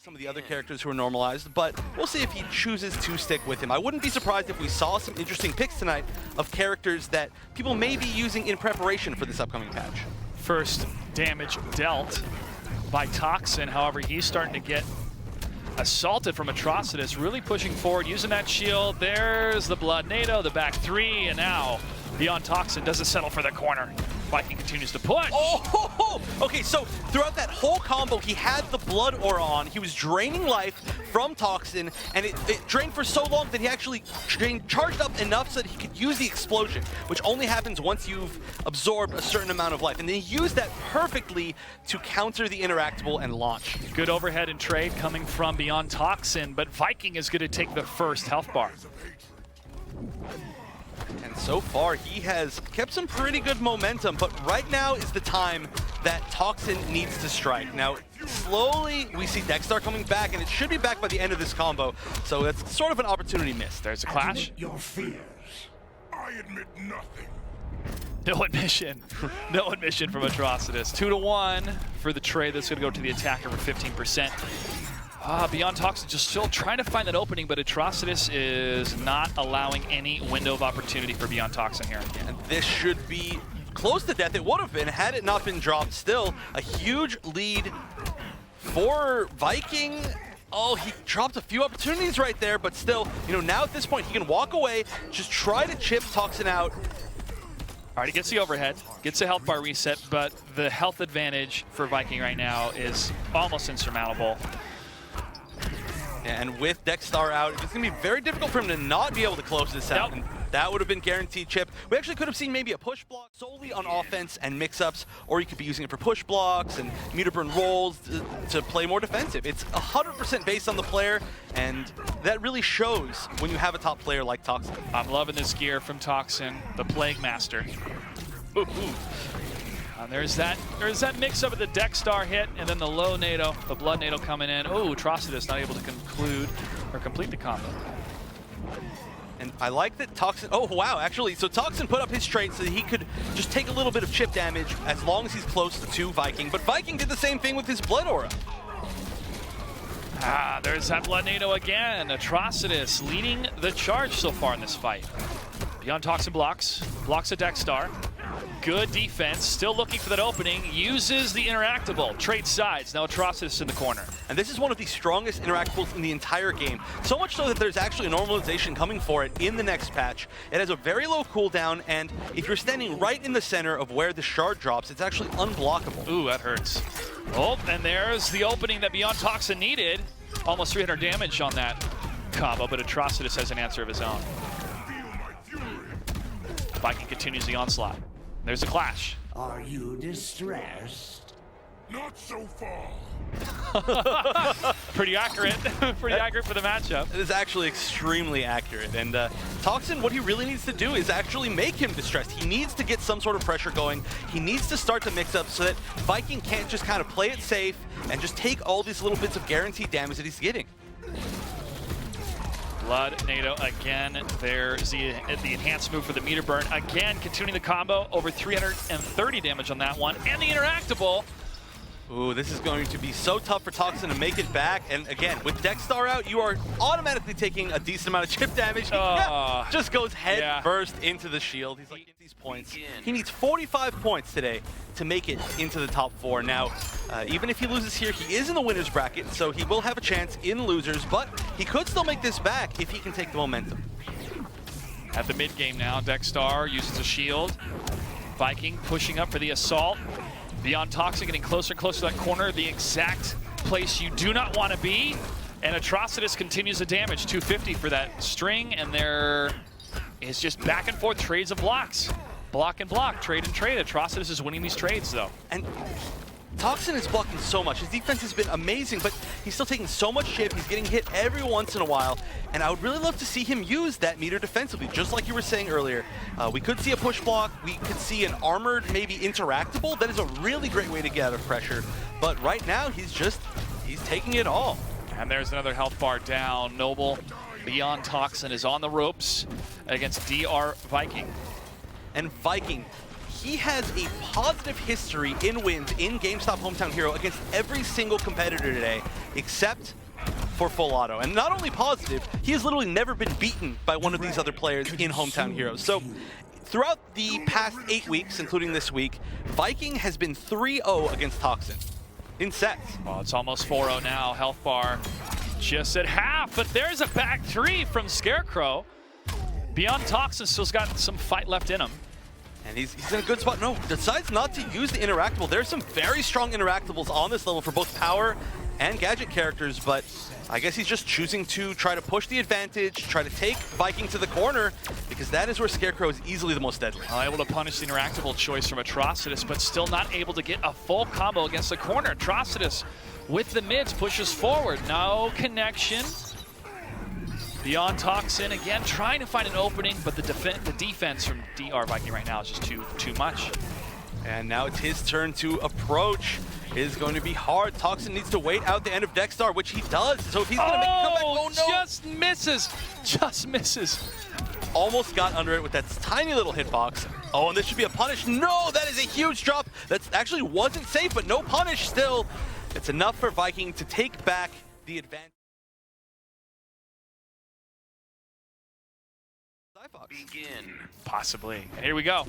some of the other characters who are normalized, but we'll see if he chooses to stick with him. I wouldn't be surprised if we saw some interesting picks tonight of characters that people may be using in preparation for this upcoming patch. First damage dealt by Toxin, however, he's starting to get assaulted from Atrocitus, really pushing forward, using that shield. There's the Blood NATO, the back three, and now BeyondToxin doesn't settle for the corner. Viking continues to push. Oh, okay, so throughout that whole combo, he had the Blood Aura on. He was draining life from Toxin, and it drained for so long that he actually charged up enough so that he could use the explosion, which only happens once you've absorbed a certain amount of life. And then he used that perfectly to counter the interactable and launch. Good overhead and trade coming from BeyondToxin, but Viking is going to take the first health bar. And so far, he has kept some pretty good momentum, but right now is the time that Toxin needs to strike. Now, slowly, we see Dexter coming back, and it should be back by the end of this combo, so it's sort of an opportunity missed. There's a clash. Admit your fears. I admit nothing. No admission. No admission from Atrocitus. 2-1 for the trade that's going to go to the attacker for 15%. BeyondToxin just still trying to find that opening, but Atrocitus is not allowing any window of opportunity for BeyondToxin here. And this should be close to death. It would have been had it not been dropped. Still, a huge lead for Viking. Oh, he dropped a few opportunities right there, but still, you know, now at this point, he can walk away, just try to chip Toxin out. All right, he gets the overhead, gets a health bar reset, but the health advantage for Viking right now is almost insurmountable. And with Dexter out, it's going to be very difficult for him to not be able to close this out. And that would have been guaranteed chip. We actually could have seen maybe a push block solely on offense and mix-ups, or you could be using it for push blocks and meter burn rolls to play more defensive. It's 100% based on the player, and that really shows when you have a top player like Toxin. I'm loving this gear from Toxin, the Plague Master. Ooh. There's that mix-up of the Dexter hit, and then the low NATO, the Blood NATO coming in. Oh, Atrocitus not able to conclude or complete the combo. And I like that Toxin, oh wow, actually, so Toxin put up his trait so that he could just take a little bit of chip damage as long as he's close to Viking, but Viking did the same thing with his Blood Aura. There's that Blood NATO again. Atrocitus leading the charge so far in this fight. BeyondToxin blocks a Dexter. Good defense, still looking for that opening, uses the interactable, trades sides, now Atrocitus in the corner. And this is one of the strongest interactables in the entire game, so much so that there's actually a normalization coming for it in the next patch. It has a very low cooldown, and if you're standing right in the center of where the shard drops, it's actually unblockable. Ooh, that hurts. Oh, and there's the opening that BeyondToxin needed. Almost 300 damage on that combo, but Atrocitus has an answer of his own. Viking continues the onslaught. There's a clash. Are you distressed? Not so far. Pretty accurate. Pretty accurate for the matchup. It is actually extremely accurate. And Toxin, what he really needs to do is actually make him distressed. He needs to get some sort of pressure going. He needs to start the mix-up so that Viking can't just kind of play it safe and just take all these little bits of guaranteed damage that he's getting. Blood NATO again. There's the enhanced move for the meter burn. Again, continuing the combo. Over 330 damage on that one. And the interactable. Ooh, this is going to be so tough for Toxin to make it back. And again, with Dexter out, you are automatically taking a decent amount of chip damage. Just goes head first into the shield. He's like, these points. He needs 45 points today to make it into the top 4. Now, even if he loses here, he is in the winner's bracket, so he will have a chance in losers, but he could still make this back if he can take the momentum. At the mid game now, Dexter uses a shield. Viking pushing up for the assault. BeyondToxin getting closer and closer to that corner, the exact place you do not want to be. And Atrocitus continues the damage, 250 for that string, and there is just back and forth trades of blocks. Block and block, trade and trade. Atrocitus is winning these trades though. And Toxin is blocking so much. His defense has been amazing, but he's still taking so much chip. He's getting hit every once in a while, and I would really love to see him use that meter defensively, just like you were saying earlier. We could see a push block. We could see an armored, maybe interactable. That is a really great way to get out of pressure. But right now, he's taking it all. And there's another health bar down. Noble, BeyondToxin is on the ropes against DR Viking. And Viking, he has a positive history in wins in GameStop Hometown Hero against every single competitor today, except for FullAuto. And not only positive, he has literally never been beaten by one of these other players in Hometown Heroes. So throughout the past 8 weeks, including this week, Viking has been 3-0 against Toxin in sets. Well, it's almost 4-0 now. Health bar just at half, but there's a back three from Scarecrow. BeyondToxin still's got some fight left in him. And he's in a good spot. No, decides not to use the interactable. There's some very strong interactables on this level for both power and gadget characters, but I guess he's just choosing to try to push the advantage, try to take Viking to the corner, because that is where Scarecrow is easily the most deadly. Able to punish the interactable choice from Atrocitus, but still not able to get a full combo against the corner. Atrocitus with the mids pushes forward. No connection. BeyondToxin again trying to find an opening, but the defense from DR Viking right now is just too much. And now it's his turn to approach. It is going to be hard. Toxin needs to wait out the end of Dexstar, which he does. So if he's going to make a comeback, oh no! Just misses. Almost got under it with that tiny little hitbox. Oh, and this should be a punish. No, that is a huge drop. That actually wasn't safe, but no punish still. It's enough for Viking to take back the advantage. Zyphox. Begin. Possibly. And here we go.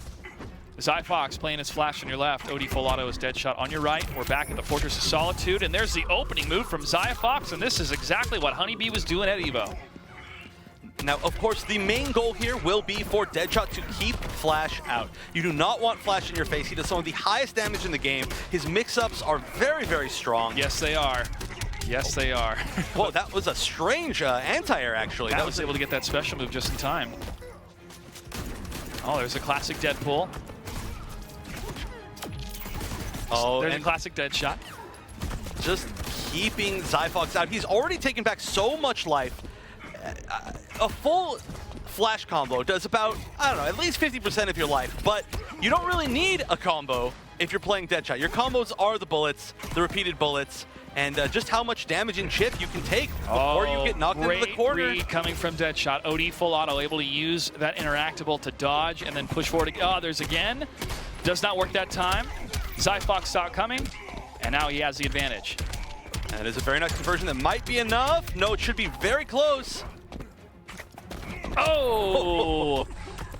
Zyphox playing his flash on your left. OD FullAuto is Deadshot on your right. We're back at the Fortress of Solitude, and there's the opening move from Zyphox, and this is exactly what Honeybee was doing at EVO. Now, of course, the main goal here will be for Deadshot to keep Flash out. You do not want Flash in your face. He does some of the highest damage in the game. His mix-ups are very, very strong. Yes, they are. Yes, they are. Whoa, that was a strange anti-air, actually. That was able to get that special move just in time. Oh, there's a classic Deadpool. Oh, there's a classic Deadshot. Just keeping Zyphox out. He's already taken back so much life. A full flash combo does about, I don't know, at least 50% of your life, but you don't really need a combo if you're playing Deadshot. Your combos are the bullets, the repeated bullets, and just how much damage and chip you can take before you get knocked into the corner. Great read coming from Deadshot. OD FullAuto able to use that interactable to dodge and then push forward. Oh, there's again. Does not work that time. Zyphox saw it coming, and now he has the advantage. And it is a very nice conversion that might be enough. No, it should be very close. Oh!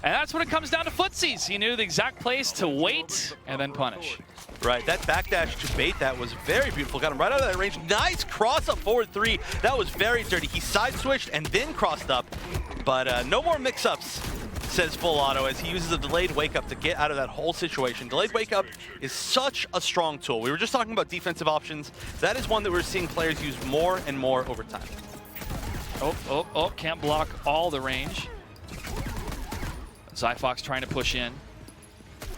And that's when it comes down to footsies. He knew the exact place to wait and then punish. Right, that backdash to bait that was very beautiful. Got him right out of that range. Nice cross up forward three. That was very dirty. He side switched and then crossed up. But no more mix-ups, says FullAuto, as he uses a delayed wake up to get out of that whole situation. Delayed wake up is such a strong tool. We were just talking about defensive options. That is one that we're seeing players use more and more over time. Oh, can't block all the range. Zyphox trying to push in.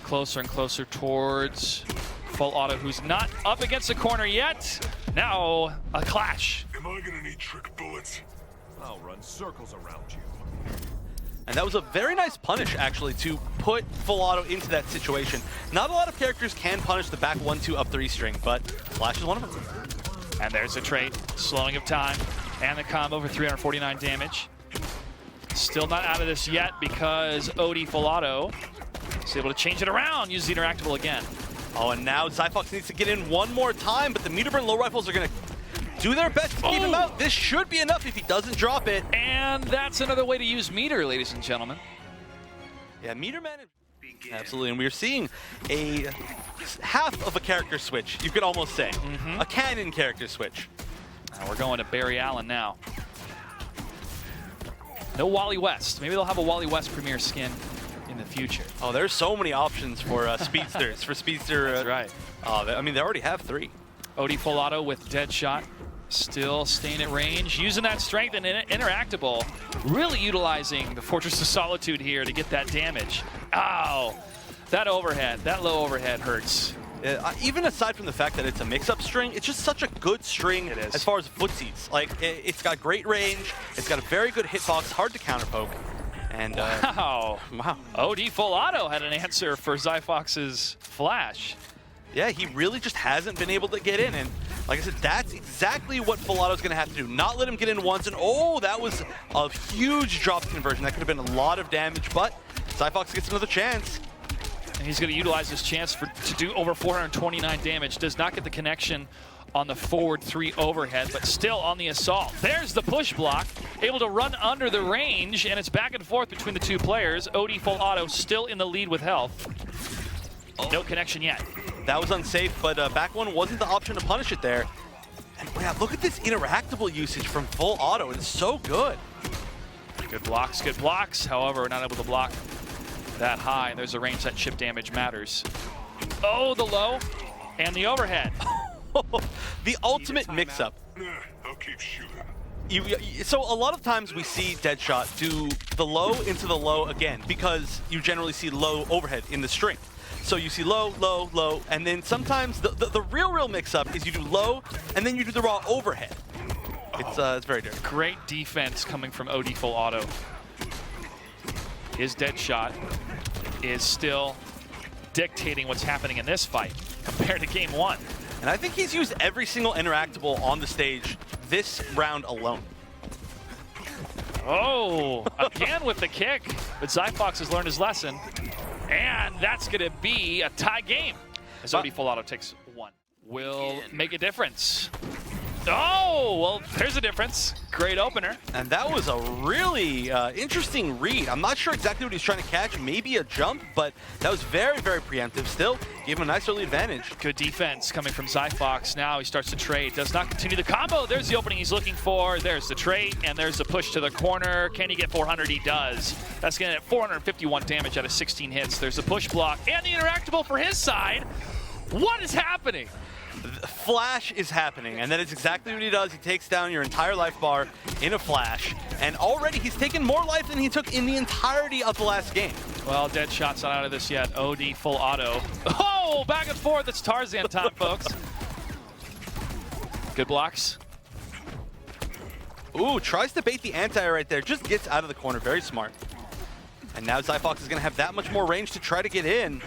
Closer and closer towards FullAuto, who's not up against the corner yet. Now, a clash. Am I gonna need trick bullets? I'll run circles around you. And that was a very nice punish, actually, to put FullAuto into that situation. Not a lot of characters can punish the back 1-2 up 3 string, but Flash is one of them. And there's the trait, slowing of time, and the combo for 349 damage. Still not out of this yet because OD FullAuto is able to change it around, use the interactable again. Oh, and now Zyphox needs to get in one more time, but the meter burn low rifles are going to do their best to keep him out. This should be enough if he doesn't drop it. And that's another way to use meter, ladies and gentlemen. Yeah, meter management. Absolutely, and we're seeing a half of a character switch, you could almost say. A canon character switch. We're going to Barry Allen now. No Wally West. Maybe they'll have a Wally West Premier skin in the future. Oh, there's so many options for speedsters. For speedster. That's right. I mean, they already have 3. OD FullAuto with Deadshot. Still staying at range, using that strength and interactable. Really utilizing the Fortress of Solitude here to get that damage. Ow! That overhead, that low overhead hurts. Even aside from the fact that it's a mix-up string, it's just such a good string as far as footsies. Like, it's got great range, it's got a very good hitbox, hard to counterpoke. And wow. OD FullAuto had an answer for Zyphox's flash. Yeah, he really just hasn't been able to get in. And like I said, that's exactly what FullAuto's going to have to do. Not let him get in once. And oh, that was a huge drop conversion. That could have been a lot of damage, but Zyphox gets another chance. And he's going to utilize this chance to do over 429 damage. Does not get the connection on the forward 3 overhead, but still on the assault. There's the push block, able to run under the range, and it's back and forth between the 2 players. OD FullAuto still in the lead with health. No connection yet. That was unsafe, but back one wasn't the option to punish it there. And yeah, look at this interactable usage from FullAuto. It's so good. Good blocks. However, not able to block that high. And there's a range that chip damage matters. Oh, the low and the overhead. The ultimate mix-up. I'll keep shooting. So a lot of times we see Deadshot do the low into the low again because you generally see low overhead in the string. So you see low, low, low, and then sometimes the real mix-up is you do low and then you do the raw overhead. It's very different. Great defense coming from OD FullAuto. His Deadshot is still dictating what's happening in this fight compared to game 1. And I think he's used every single interactable on the stage this round alone. Oh, again with the kick, but Zyphox has learned his lesson. And that's going to be a tie game as OD FullAuto takes 1. Will make a difference. Oh, well, there's a difference. Great opener. And that was a really interesting read. I'm not sure exactly what he's trying to catch. Maybe a jump, but that was very, very preemptive. Still, gave him a nice early advantage. Good defense coming from Zyphox. Now he starts to trade. Does not continue the combo. There's the opening he's looking for. There's the trade, and there's the push to the corner. Can he get 400? He does. That's going to get 451 damage out of 16 hits. There's the push block and the interactable for his side. What is happening? Flash is happening, and that is exactly what he does. He takes down your entire life bar in a flash, and already he's taken more life than he took in the entirety of the last game. Well, Deadshot's not out of this yet. OD FullAuto. Oh, back and forth. It's Tarzan time, folks. Good blocks. Ooh, tries to bait the anti right there. Just gets out of the corner. Very smart. And now Zyphox is going to have that much more range to try to get in.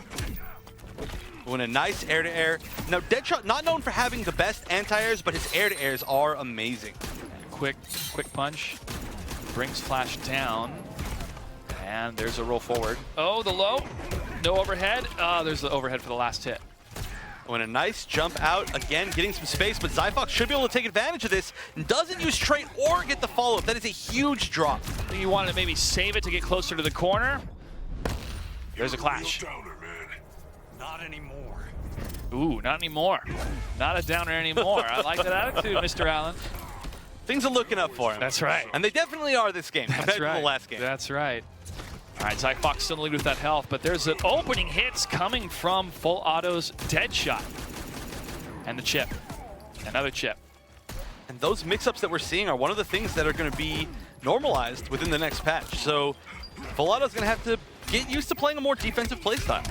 Doing a nice air-to-air. Now, Deadshot, not known for having the best anti-airs, but his air-to-airs are amazing. Quick punch. Brings Flash down. And there's a roll forward. Oh, the low. No overhead. There's the overhead for the last hit. Doing a nice jump out. Again, getting some space, but Zyphox should be able to take advantage of this. Doesn't use trait or get the follow-up. That is a huge drop. You wanted to maybe save it to get closer to the corner. There's a clash. Not anymore. Ooh, not anymore. Not a downer anymore. I like that attitude, Mr. Allen. Things are looking up for him. That's right. And they definitely are this game compared to the last game. That's right. All right, Zyphox still in the lead with that health, but there's an opening hits coming from FullAuto's Deadshot. And the chip. Another chip. And those mix-ups that we're seeing are one of the things that are going to be normalized within the next patch. So FullAuto's going to have to get used to playing a more defensive playstyle.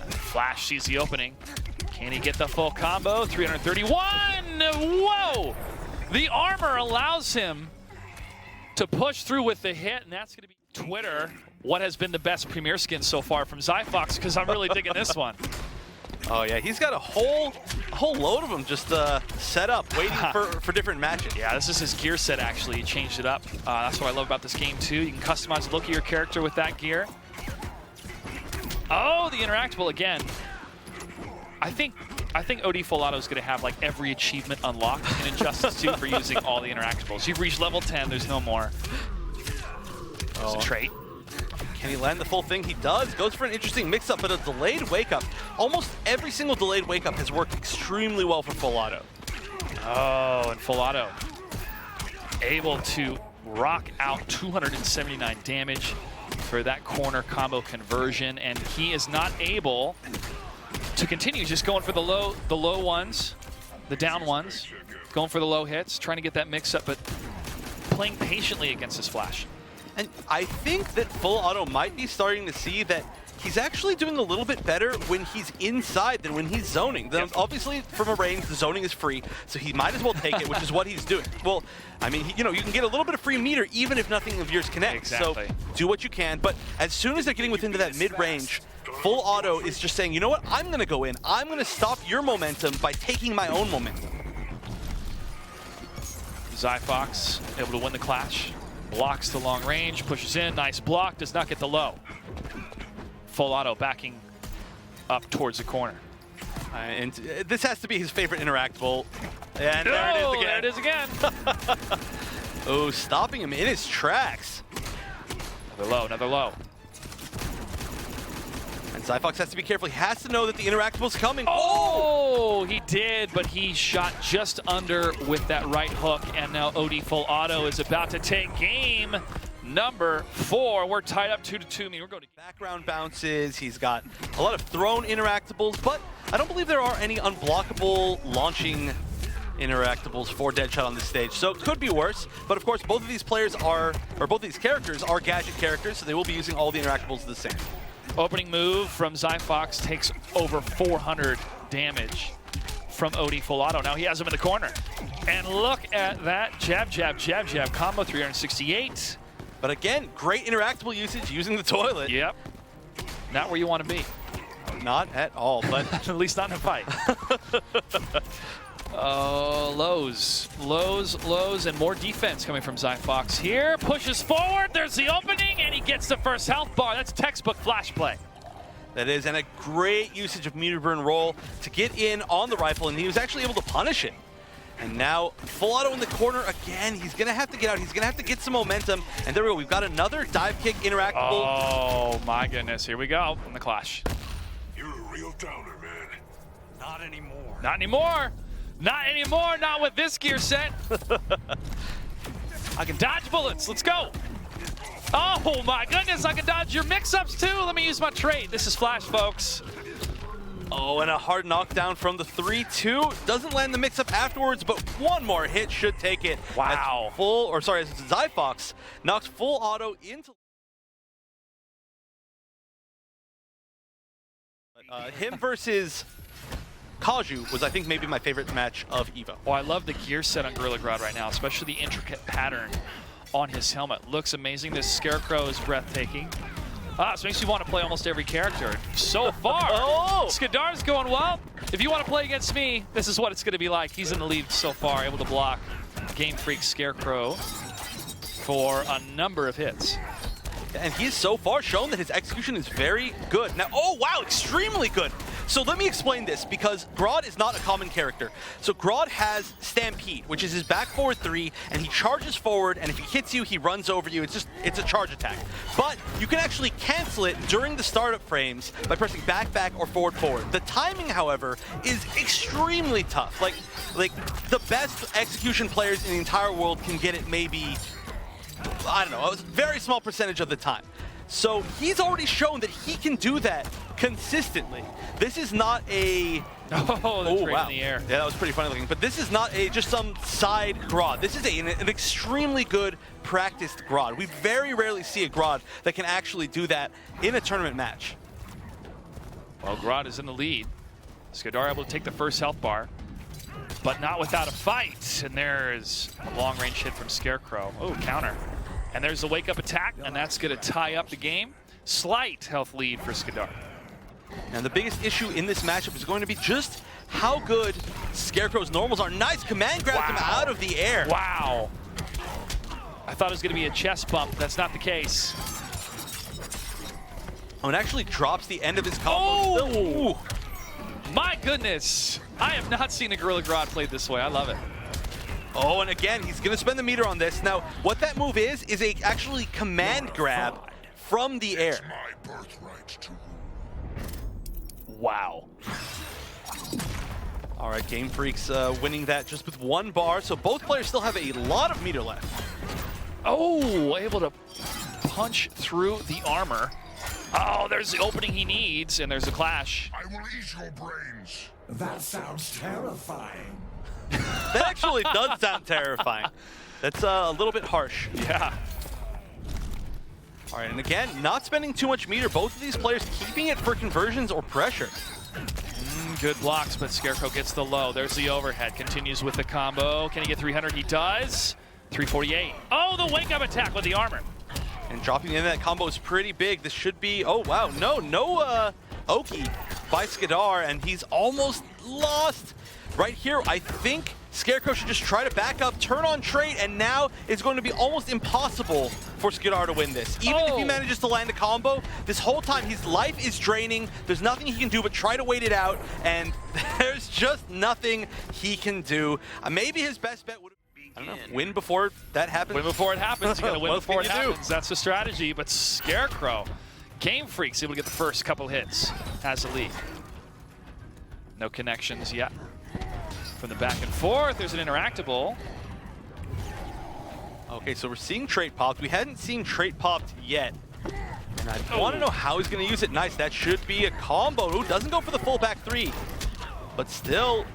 Flash sees the opening. Can he get the full combo? 331! Whoa! The armor allows him to push through with the hit, and that's going to be Twitter. What has been the best Premier skin so far from Zyphox? Because I'm really digging this one. Oh yeah, he's got a whole load of them just set up, waiting for different matches. Yeah, this is his gear set actually. He changed it up. That's what I love about this game too. You can customize the look of your character with that gear. Oh, the interactable again. I think OD FullAuto is going to have like every achievement unlocked in Injustice 2 for using all the interactables. You've reached level 10, there's no more. There's a trait. Can he land the full thing? He does. Goes for an interesting mix-up, but a delayed wake-up. Almost every single delayed wake-up has worked extremely well for FullAuto. Oh, and FullAuto able to rock out 279 damage for that corner combo conversion, and he is not able to continue. Just going for the low ones, the down ones, going for the low hits, trying to get that mix-up, but playing patiently against his Flash. And I think that FullAuto might be starting to see that he's actually doing a little bit better when he's inside than when he's zoning. Yep. Obviously, from a range, the zoning is free, so he might as well take it, which is what he's doing. Well, I mean, you can get a little bit of free meter even if nothing of yours connects. Exactly. So do what you can, but as soon as they're getting within that mid-range, FullAuto is just saying, you know what, I'm going to go in. I'm going to stop your momentum by taking my own momentum. Zyphox able to win the clash. Blocks the long range, pushes in, nice block, does not get the low. FullAuto backing up towards the corner. And this has to be his favorite interactable. And there it is again. There it is again. Oh, stopping him in his tracks. Another low. And Zyphox has to be careful. He has to know that the interactable's coming. Oh, he did, but he shot just under with that right hook. And now OD FullAuto is about to take game number 4. We're tied up 2-2. I mean, we're going to background bounces. He's got a lot of thrown interactables, but I don't believe there are any unblockable launching interactables for Deadshot on this stage. So it could be worse, but of course both of these players are, or both of these characters are gadget characters, so they will be using all the interactables the same. Opening move from Zyphox takes over 400 damage from OD FullAuto. Now he has him in the corner. And look at that jab, jab, jab, jab combo, 368. But again, great interactable usage using the toilet. Yep. Not where you want to be. Not at all, but at least not in a fight. Lows, and more defense coming from Zyphox here. Pushes forward, there's the opening, and he gets the first health bar. That's textbook flash play. That is, and a great usage of meter burn roll to get in on the rifle, and he was actually able to punish it. And now FullAuto in the corner again. He's gonna have to get out. He's gonna have to get some momentum. And there we go. We've got another dive kick interactable. Oh my goodness! Here we go in the clash. You're a real downer, man. Not anymore. Not anymore. Not anymore. Not with this gear set. I can dodge bullets. Let's go. Oh my goodness! I can dodge your mix-ups too. Let me use my trait. This is flash, folks. Oh, and a hard knockdown from the 3-2. Doesn't land the mix-up afterwards, but one more hit should take it. Wow. As Zyphox knocks FullAuto into... him versus Kaju was, I think, maybe my favorite match of EVO. Oh, I love the gear set on Gorilla Grodd right now, especially the intricate pattern on his helmet. Looks amazing. This Scarecrow is breathtaking. So it makes you want to play almost every character. So far, Skadar's going well. If you want to play against me, this is what it's going to be like. He's in the lead so far, able to block Gamefreaks Scarecrow for a number of hits. And he's so far shown that his execution is very good. Now, oh wow, extremely good. So let me explain this, because Grodd is not a common character. So Grodd has Stampede, which is his back forward 3, and he charges forward, and if he hits you, he runs over you. It's a charge attack. But you can actually cancel it during the startup frames by pressing back, back, or forward, forward. The timing, however, is extremely tough. Like the best execution players in the entire world can get it maybe, I don't know, a very small percentage of the time. So he's already shown that he can do that consistently. This is not a... Oh, that's right wow. in the air. Yeah, that was pretty funny looking. But this is not just some side Grodd. This is an extremely good practiced Grodd. We very rarely see a Grodd that can actually do that in a tournament match. Well, Grodd is in the lead. Skadar able to take the first health bar, but not without a fight. And there is a long-range hit from Scarecrow. Oh, counter. And there's the wake-up attack, and that's going to tie up the game. Slight health lead for Skadar. And the biggest issue in this matchup is going to be just how good Scarecrow's normals are. Nice command grabs him out of the air. Wow. I thought it was going to be a chest bump. That's not the case. Oh, it actually drops the end of his combo. Oh! My goodness. I have not seen a Gorilla Grodd played this way. I love it. Oh, and again, he's going to spend the meter on this. Now, what that move is a actually command grab from the air. My birthright to Wow. All right, Gamefreaks winning that just with 1 bar, so both players still have a lot of meter left. Oh, able to punch through the armor. Oh, there's the opening he needs, and there's a clash. I will eat your brains. That sounds terrifying. That actually does sound terrifying. That's a little bit harsh. Yeah. All right, and again, not spending too much meter. Both of these players keeping it for conversions or pressure. Good blocks, but Scarecrow gets the low. There's the overhead. Continues with the combo. Can he get 300? He does. 348. Oh, the wake-up attack with the armor. And dropping in that combo is pretty big. This should be, oh wow, no Oki by Skadar, and he's almost lost. Right here, I think Scarecrow should just try to back up, turn on trait, and now it's going to be almost impossible for Skadar to win this. Even if he manages to land a combo, this whole time his life is draining. There's nothing he can do but try to wait it out, and there's just nothing he can do. Maybe his best bet would be, I don't know, win before that happens. Win before it happens. You gotta win before it happens. Do? That's the strategy. But Scarecrow, Gamefreaks able to get the first couple hits, has the lead. No connections yet. From the back and forth, there's an interactable. Okay, so we're seeing trait popped. We hadn't seen trait popped yet. And I want to know how he's going to use it. Nice, that should be a combo. Ooh, doesn't go for the full back three. But still,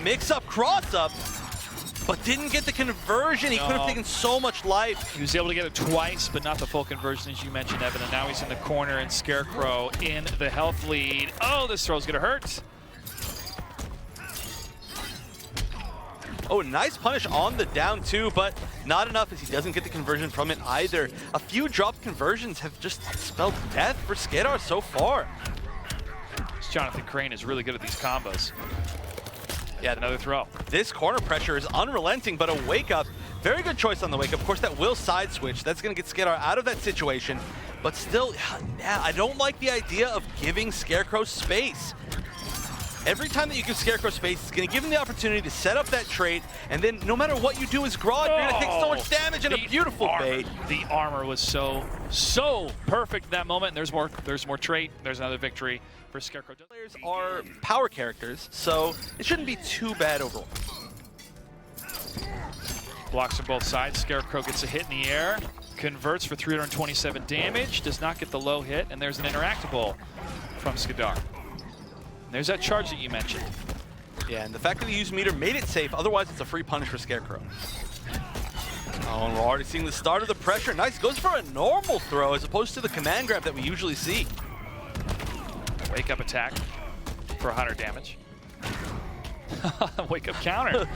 mix-up, cross-up. But didn't get the conversion. He could have taken so much life. He was able to get it twice, but not the full conversion, as you mentioned, Evan. And now he's in the corner, and Scarecrow in the health lead. Oh, this throw's going to hurt. Oh, nice punish on the down two, but not enough as he doesn't get the conversion from it either. A few dropped conversions have just spelled death for Skadar so far. Jonathan Crane is really good at these combos. Yeah, another throw. This corner pressure is unrelenting, but a wake up, very good choice on the wake up. Of course, that will side switch. That's going to get Skadar out of that situation. But still, yeah, I don't like the idea of giving Scarecrow space. Every time that you give Scarecrow space, it's going to give him the opportunity to set up that trait, and then no matter what you do as Grodd, you're going to take so much damage and a beautiful bait. The armor was so perfect in that moment. There's more trait. There's another victory for Scarecrow. Players are power characters, so it shouldn't be too bad overall. Blocks from both sides. Scarecrow gets a hit in the air, converts for 327 damage, does not get the low hit, and there's an interactable from Skadar. There's that charge that you mentioned. Yeah, and the fact that he used meter made it safe. Otherwise, it's a free punish for Scarecrow. Oh, and we're already seeing the start of the pressure. Nice, goes for a normal throw as opposed to the command grab that we usually see. Wake up attack for 100 damage. Wake up counter.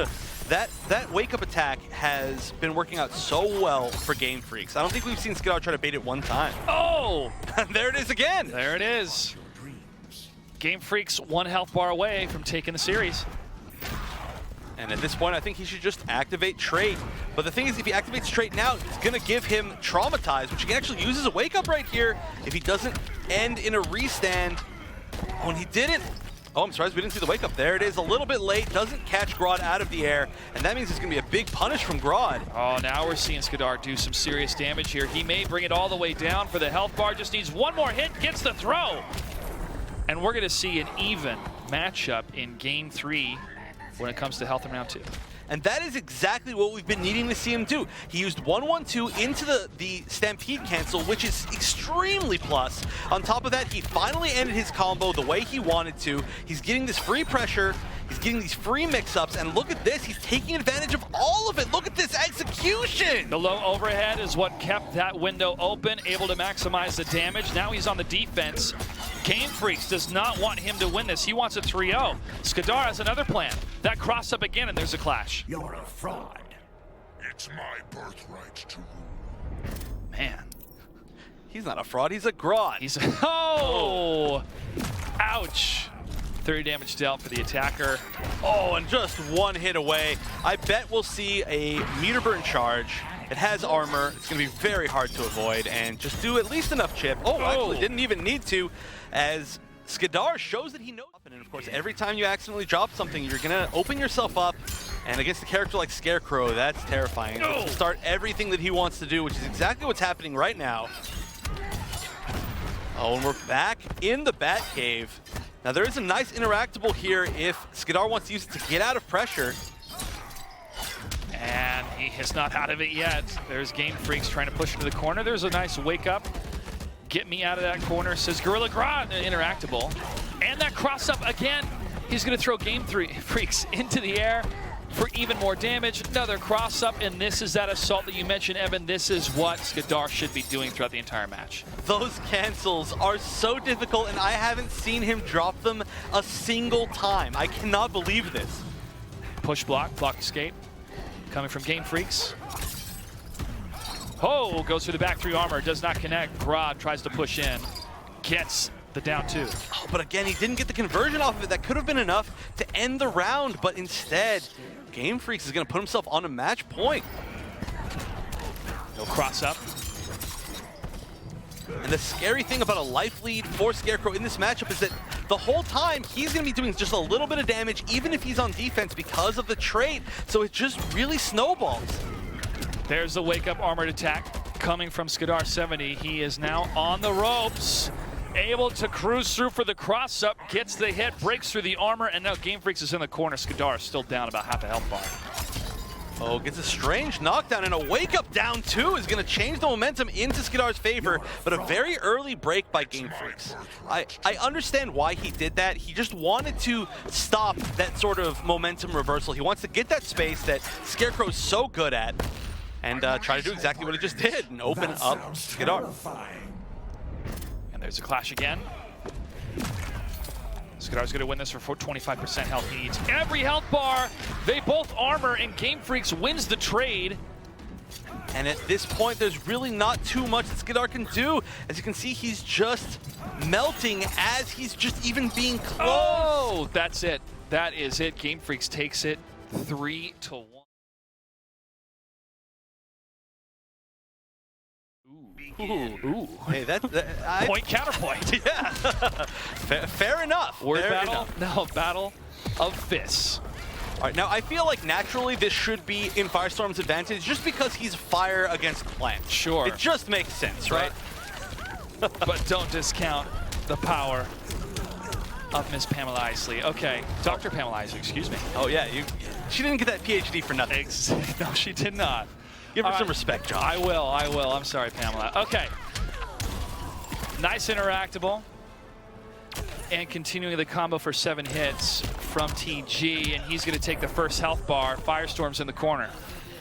That wake up attack has been working out so well for Gamefreaks. I don't think we've seen Skadar try to bait it one time. Oh! There it is again. There it is. Gamefreaks 1 health bar away from taking the series. And at this point, I think he should just activate trait. But the thing is, if he activates trait now, it's going to give him Traumatize, which he can actually use as a wake-up right here if he doesn't end in a restand. Oh, and he didn't. Oh, I'm surprised we didn't see the wake-up. There it is, a little bit late, doesn't catch Grodd out of the air, and that means it's going to be a big punish from Grodd. Oh, now we're seeing Skadar do some serious damage here. He may bring it all the way down for the health bar, just needs one more hit, gets the throw. And we're going to see an even matchup in Game 3 when it comes to health in round 2. And that is exactly what we've been needing to see him do. He used 1-1-2 into the Stampede cancel, which is extremely plus. On top of that, he finally ended his combo the way he wanted to. He's getting this free pressure. He's getting these free mix-ups, and look at this. He's taking advantage of all of it. Look at this execution. The low overhead is what kept that window open, able to maximize the damage. Now he's on the defense. Gamefreaks does not want him to win this. He wants a 3-0. Skadar has another plan. That cross up again, and there's a clash. You're a fraud. It's my birthright to rule. Man. He's not a fraud, he's a Grodd. He's oh! Ouch. 30 damage dealt for the attacker. Oh, and just one hit away. I bet we'll see a meter burn charge. It has armor. It's going to be very hard to avoid and just do at least enough chip. Oh, actually didn't even need to, as Skadar shows that he knows. And of course, every time you accidentally drop something, you're going to open yourself up. And against a character like Scarecrow, that's terrifying. To start everything that he wants to do, which is exactly what's happening right now. Oh, and we're back in the Batcave. Now, there is a nice interactable here if Skadar wants to use it to get out of pressure. And he is not out of it yet. There's Gamefreaks trying to push into the corner. There's a nice wake up. Get me out of that corner, says Gorilla Grodd, interactable. And that cross up again. He's going to throw Gamefreaks into the air for even more damage. Another cross up, and this is that assault that you mentioned, Evan. This is what Skadar should be doing throughout the entire match. Those cancels are so difficult, and I haven't seen him drop them a single time. I cannot believe this. Push block, block escape. Coming from Gamefreaks. Oh, goes through the back 3 armor, does not connect. Grodd tries to push in, gets the down 2. Oh, but again, he didn't get the conversion off of it. That could have been enough to end the round, but instead, Gamefreaks is going to put himself on a match point. No cross up. And the scary thing about a life lead for Scarecrow in this matchup is that the whole time he's going to be doing just a little bit of damage, even if he's on defense, because of the trait. So it just really snowballs. There's the wake-up armored attack coming from Skadar 70. He is now on the ropes, able to cruise through for the cross-up, gets the hit, breaks through the armor, and now Gamefreaks is in the corner. Skadar is still down about half a health bar. Oh, gets a strange knockdown, and a wake-up down two is going to change the momentum into Skadar's favor, but a very early break by Gamefreaks. I understand why he did that. He just wanted to stop that sort of momentum reversal. He wants to get that space that Scarecrow's so good at, and try to do exactly what he just did, and open up Skadar. And there's a clash again. Skadar's going to win this for 25% health. He needs every health bar. They both armor, and Gamefreaks wins the trade. And at this point, there's really not too much that Skadar can do. As you can see, he's just melting as he's just even being close. Oh, that's it. That is it. Gamefreaks takes it 3-1. Ooh. Hey, Point counterpoint. Yeah. Fair enough. Word Fair battle? enough. No, battle of fists. All right, now I feel like naturally this should be in Firestorm's advantage just because he's fire against plant. Sure. It just makes sense, right? But don't discount the power of Miss Pamela Isley. Okay, Dr. Pamela Isley, excuse me. Oh yeah, she didn't get that PhD for nothing. No, she did not. Give her some respect, Josh. I will. I'm sorry, Pamela. Okay. Nice interactable. And continuing the combo for 7 hits from TG, and he's going to take the first health bar. Firestorm's in the corner.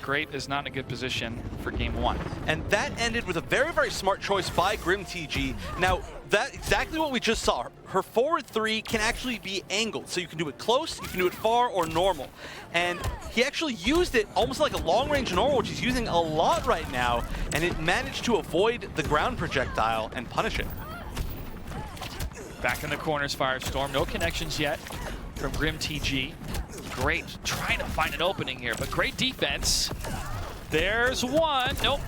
Grape is not in a good position for game 1. And that ended with a very, very smart choice by GrimTG. Now, that's exactly what we just saw. Her forward 3 can actually be angled. So you can do it close, you can do it far, or normal. And he actually used it almost like a long-range normal, which he's using a lot right now, and it managed to avoid the ground projectile and punish it. Back in the corners, Firestorm. No connections yet from GrimTG. Grape trying to find an opening here, but great defense. There's one. Nope.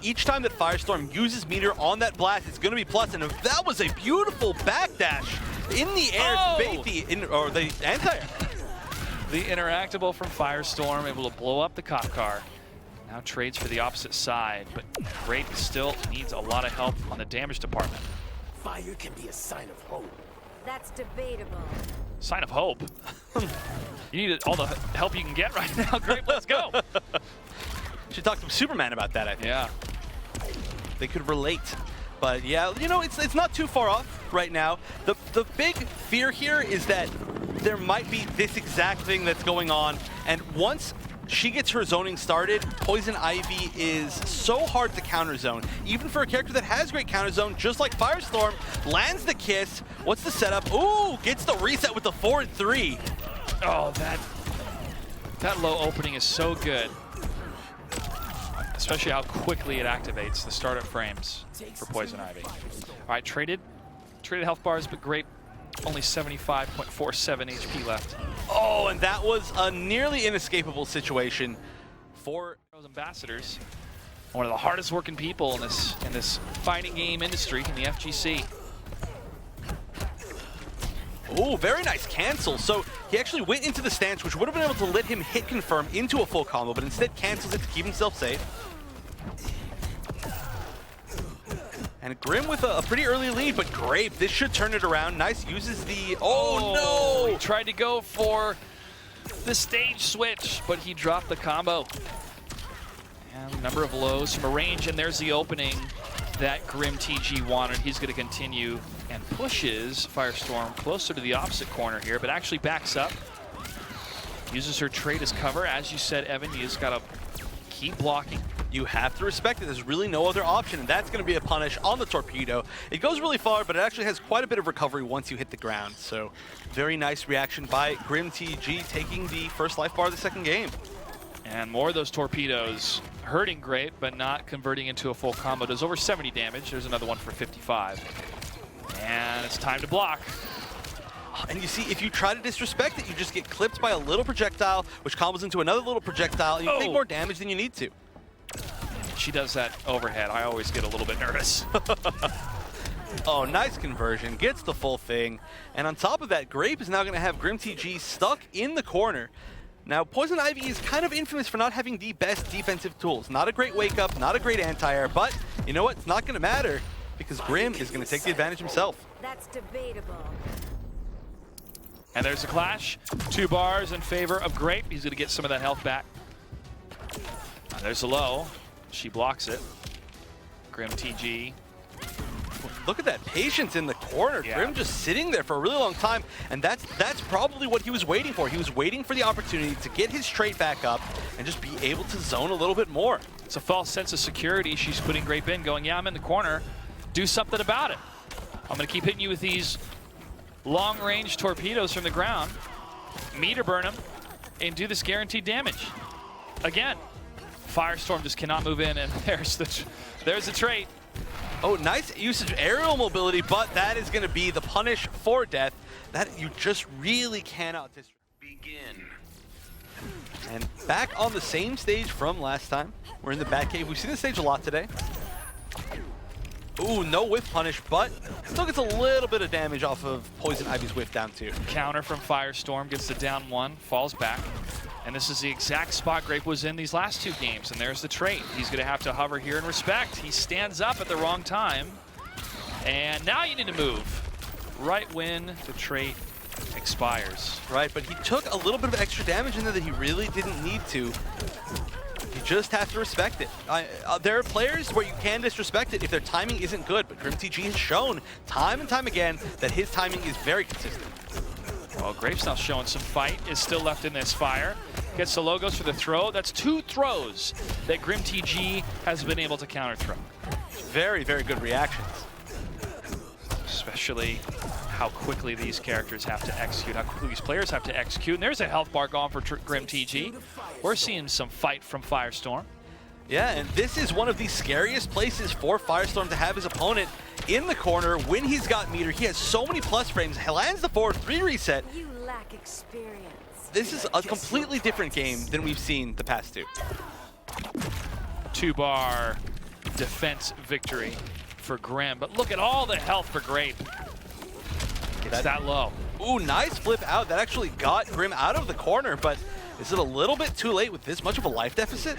Each time that Firestorm uses meter on that blast, it's going to be plus. And that was a beautiful backdash in the air to bait the anti-air. The interactable from Firestorm, able to blow up the cop car. Now trades for the opposite side, but Grape still needs a lot of help on the damage department. Fire can be a sign of hope. That's debatable. Sign of hope. You need all the help you can get right now. Grape, let's go. Should talk to Superman about that, I think. Yeah. They could relate. But yeah, you know, it's not too far off right now. The big fear here is that there might be this exact thing that's going on, and once she gets her zoning started, Poison Ivy is so hard to counter zone. Even for a character that has great counter zone, just like Firestorm, lands the kiss. What's the setup? Ooh, gets the reset with the forward 3. Oh, that low opening is so good. Especially how quickly it activates the startup frames for Poison Ivy. All right, traded health bars, but Grape only 75.47 HP left. Oh, and that was a nearly inescapable situation for those ambassadors. One of the hardest working people in this fighting game industry in the FGC. Oh, very nice cancel. So he actually went into the stance, which would have been able to let him hit confirm into a full combo, but instead cancels it to keep himself safe. And Grim with a pretty early lead, but Grape, this should turn it around. Nice, uses the, oh no! He tried to go for the stage switch, but he dropped the combo. And number of lows from a range, and there's the opening that GrimTG wanted. He's gonna continue and pushes Firestorm closer to the opposite corner here, but actually backs up. Uses her trade as cover. As you said, Evan, you just gotta keep blocking. You have to respect it. There's really no other option, and that's going to be a punish on the torpedo. It goes really far, but it actually has quite a bit of recovery once you hit the ground. So very nice reaction by GrimTG, taking the first life bar of the second game. And more of those torpedoes hurting Grape, but not converting into a full combo. Does over 70 damage. There's another one for 55. And it's time to block. And you see, if you try to disrespect it, you just get clipped by a little projectile, which combos into another little projectile, and you take more damage than you need to. She does that overhead. I always get a little bit nervous. Oh, nice conversion. Gets the full thing. And on top of that, Grape is now going to have GrimTG stuck in the corner. Now, Poison Ivy is kind of infamous for not having the best defensive tools. Not a great wake-up, not a great anti-air, but you know what? It's not going to matter because Grim is going to take the advantage himself. That's debatable. And there's a clash. 2 bars in favor of Grape. He's going to get some of that health back. There's a low. She blocks it. GrimTG. Look at that patience in the corner. Yeah. Grim just sitting there for a really long time, and that's probably what he was waiting for. He was waiting for the opportunity to get his trait back up and just be able to zone a little bit more. It's a false sense of security she's putting Grape in, going, yeah, I'm in the corner. Do something about it. I'm going to keep hitting you with these long-range torpedoes from the ground, meter burn them, and do this guaranteed damage. Again, Firestorm just cannot move in, and there's the trait. Oh, nice usage of aerial mobility, but that is going to be the punish for death. That you just really cannot begin. And back on the same stage from last time. We're in the Batcave. We've seen this stage a lot today. Ooh, no whiff punish, but still gets a little bit of damage off of Poison Ivy's whiff down 2. Counter from Firestorm, gets the down 1, falls back. And this is the exact spot Grape was in these last 2 games, and there's the trait. He's going to have to hover here and respect. He stands up at the wrong time, and now you need to move right when the trait expires. Right, but he took a little bit of extra damage in there that he really didn't need to. You just have to respect it. There are players where you can disrespect it if their timing isn't good, but GrimTG has shown time and time again that his timing is very consistent. Well, Grape's now showing some fight, is still left in this fire. Gets the logos for the throw. That's 2 throws that GrimTG has been able to counter throw. Very, very good reactions. Especially how quickly these characters have to execute, how quickly these players have to execute. And there's a health bar gone for GrimTG. We're seeing some fight from Firestorm. Yeah, and this is one of the scariest places for Firestorm to have his opponent in the corner when he's got meter. He has so many plus frames. He lands the forward 3 reset. You lack experience. This is a completely different game than we've seen the past 2. 2-bar defense victory for Grim. But look at all the health for Grape. It's that low. Ooh, nice flip out. That actually got Grim out of the corner, but is it a little bit too late with this much of a life deficit?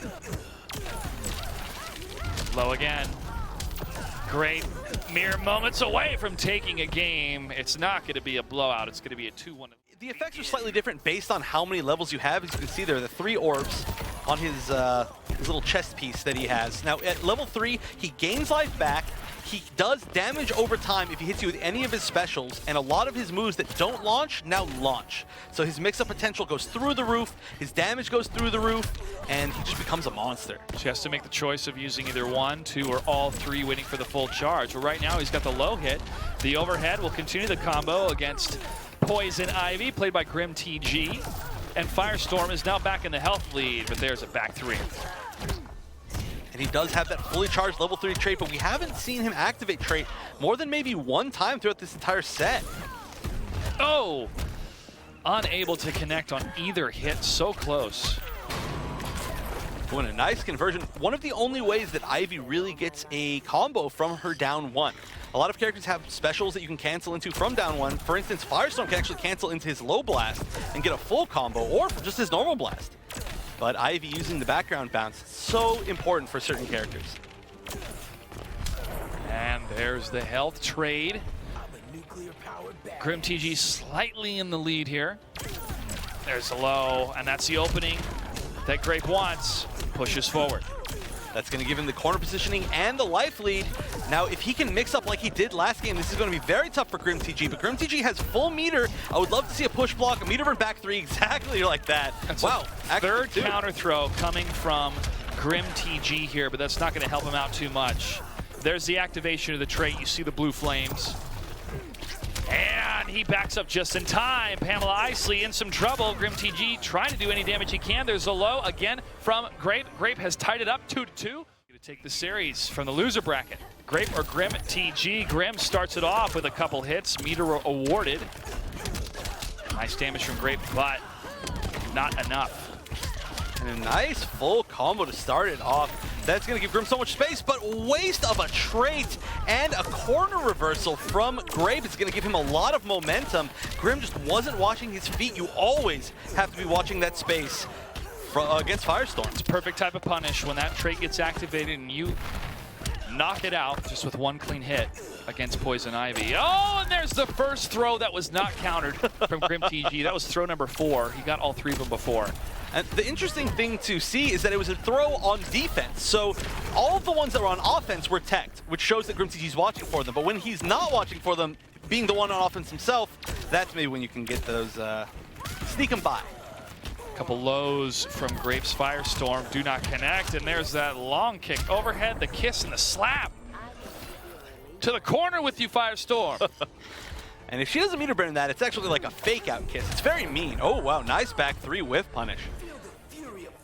Low again. Grape mere moments away from taking a game. It's not going to be a blowout. It's going to be a 2-1. The effects are slightly different based on how many levels you have. As you can see there, the 3 orbs on his little chest piece that he has. Now, at level 3, he gains life back. He does damage over time if he hits you with any of his specials, and a lot of his moves that don't launch now launch. So his mix-up potential goes through the roof, his damage goes through the roof, and he just becomes a monster. She has to make the choice of using either 1, 2, or all 3, waiting for the full charge. Well, right now he's got the low hit. The overhead will continue the combo against Poison Ivy, played by GrimTG. And Firestorm is now back in the health lead, but there's a back 3. And he does have that fully charged level 3 trait, but we haven't seen him activate trait more than maybe 1 time throughout this entire set. Oh! Unable to connect on either hit, so close. Oh, and a nice conversion. One of the only ways that Ivy really gets a combo from her down 1. A lot of characters have specials that you can cancel into from down 1. For instance, Firestorm can actually cancel into his low blast and get a full combo, or just his normal blast. But Ivy using the background bounce, so important for certain characters. And there's the health trade. GrimTG slightly in the lead here. There's the low, and that's the opening that Grape wants. Pushes forward. That's going to give him the corner positioning and the life lead. Now, if he can mix up like he did last game, this is going to be very tough for GrimTG, but GrimTG has full meter. I would love to see a push block, a meter burn back 3 exactly like that. That's wow. Third counter throw coming from GrimTG here, but that's not going to help him out too much. There's the activation of the trait. You see the blue flames. And he backs up just in time. Pamela Isley in some trouble. GrimTG trying to do any damage he can. There's a low again from Grape. Grape has tied it up 2-2. Going to take the series from the loser bracket. Grape or GrimTG. Grim starts it off with a couple hits. Meter awarded. Nice damage from Grape, but not enough. And a nice full combo to start it off. That's going to give Grim so much space, but waste of a trait and a corner reversal from Grape. It's going to give him a lot of momentum. Grim just wasn't watching his feet. You always have to be watching that space against Firestorm. It's a perfect type of punish when that trait gets activated and you knock it out just with one clean hit against Poison Ivy. Oh, and there's the first throw that was not countered from GrimTG. That was throw number 4. He got all 3 of them before. And the interesting thing to see is that it was a throw on defense. So all of the ones that were on offense were teched, which shows that GrimTG's watching for them. But when he's not watching for them, being the one on offense himself, that's maybe when you can get those sneak them by. Couple lows from Grape's Firestorm do not connect, and there's that long kick overhead, the kiss and the slap. To the corner with you, Firestorm. And if she doesn't meter burn that, it's actually like a fake out kiss. It's very mean. Oh wow, nice back 3 with punish.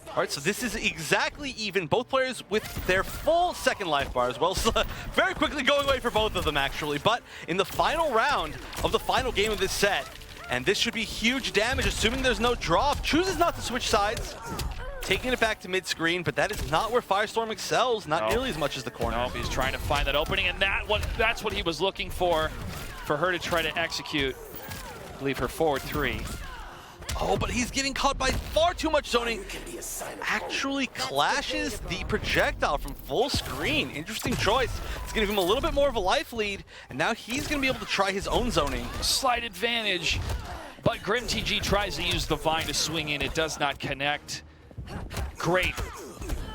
All right, so this is exactly even. Both players with their full second life bar as well. So very quickly going away for both of them actually. But in the final round of the final game of this set, and this should be huge damage, assuming there's no drop. Chooses not to switch sides, taking it back to mid-screen, but that is not where Firestorm excels, not nearly as much as the corner. No, he's trying to find that opening, and that's what he was looking for her to try to execute. Leave her forward 3. Oh, but he's getting caught by far too much zoning. Actually clashes the projectile from full screen. Interesting choice. It's going to give him a little bit more of a life lead, and now he's going to be able to try his own zoning. Slight advantage, but GrimTG tries to use the Vine to swing in. It does not connect. Great.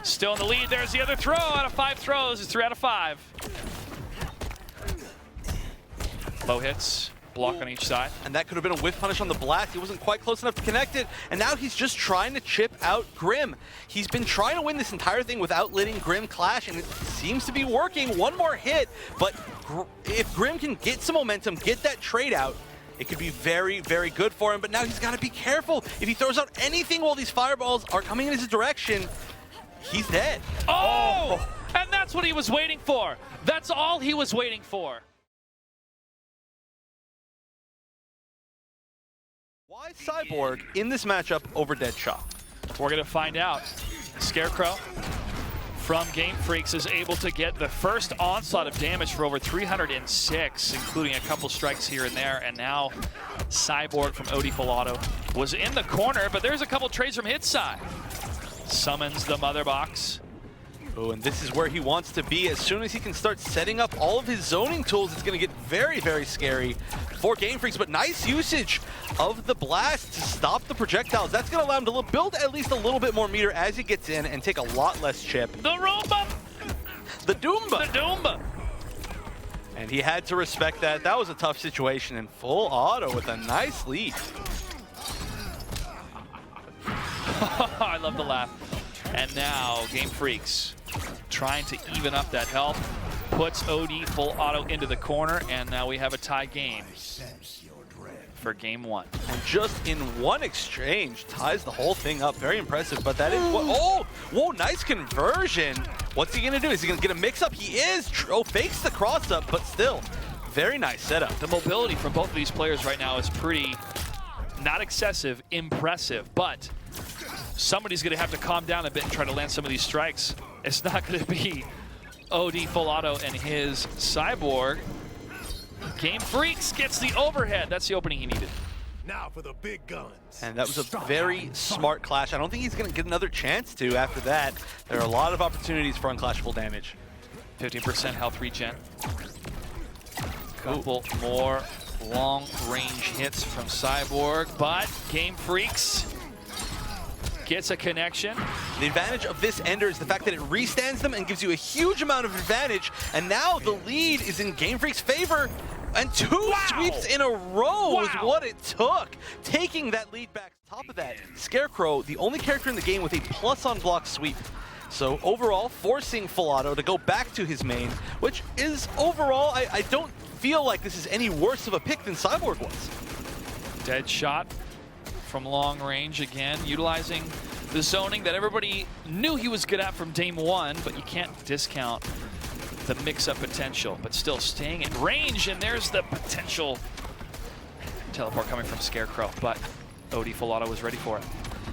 Still in the lead. There's the other throw. Out of 5 throws, it's 3 out of 5. Low hits. Block on each side. And that could have been a whiff punish on the blast. He wasn't quite close enough to connect it. And now he's just trying to chip out Grim. He's been trying to win this entire thing without letting Grim clash, and it seems to be working. One more hit, but if Grim can get some momentum, get that trade out, it could be very, very good for him. But now he's got to be careful. If he throws out anything while these fireballs are coming in his direction, he's dead. Oh! And that's what he was waiting for. That's all he was waiting for. Why Cyborg in this matchup over Deadshot? We're going to find out. Scarecrow from Gamefreaks is able to get the first onslaught of damage for over 306, including a couple strikes here and there. And now Cyborg from IJ2 FullAuto was in the corner, but there's a couple trades from his side. Summons the mother box. Oh, and this is where he wants to be. As soon as he can start setting up all of his zoning tools, it's going to get very, very scary for Gamefreaks. But nice usage of the blast to stop the projectiles. That's going to allow him to build at least a little bit more meter as he gets in and take a lot less chip. The Roomba! The Doomba! The Doomba! And he had to respect that. That was a tough situation, and FullAuto with a nice lead. I love the laugh. And now Gamefreaks trying to even up that health, puts IJ2 FullAuto into the corner, and now we have a tie game for game 1. And just in one exchange, ties the whole thing up. Very impressive, but that is what, oh, whoa, nice conversion. What's he gonna do? Is he gonna get a mix-up? He is, fakes the cross-up, but still, very nice setup. The mobility from both of these players right now is pretty, not excessive, impressive, but somebody's going to have to calm down a bit and try to land some of these strikes. It's not going to be IJ2 FullAuto and his Cyborg. Gamefreaks gets the overhead. That's the opening he needed. Now for the big guns. And that was a very smart clash. I don't think he's going to get another chance to after that. There are a lot of opportunities for unclashable damage. 50% health regen. Couple more long-range hits from Cyborg, but Gamefreaks gets a connection. The advantage of this ender is the fact that it restands them and gives you a huge amount of advantage. And now the lead is in Gamefreaks' favor. And 2 sweeps in a row is what it took. Taking that lead back. Top of that, Scarecrow, the only character in the game with a plus on block sweep. So overall, forcing FullAuto to go back to his main, which is overall, I don't feel like this is any worse of a pick than Cyborg was. Deadshot from long range again, utilizing the zoning that everybody knew he was good at from game 1, but you can't discount the mix-up potential, but still staying in range, and there's the potential teleport coming from Scarecrow, but OD FullAuto was ready for it.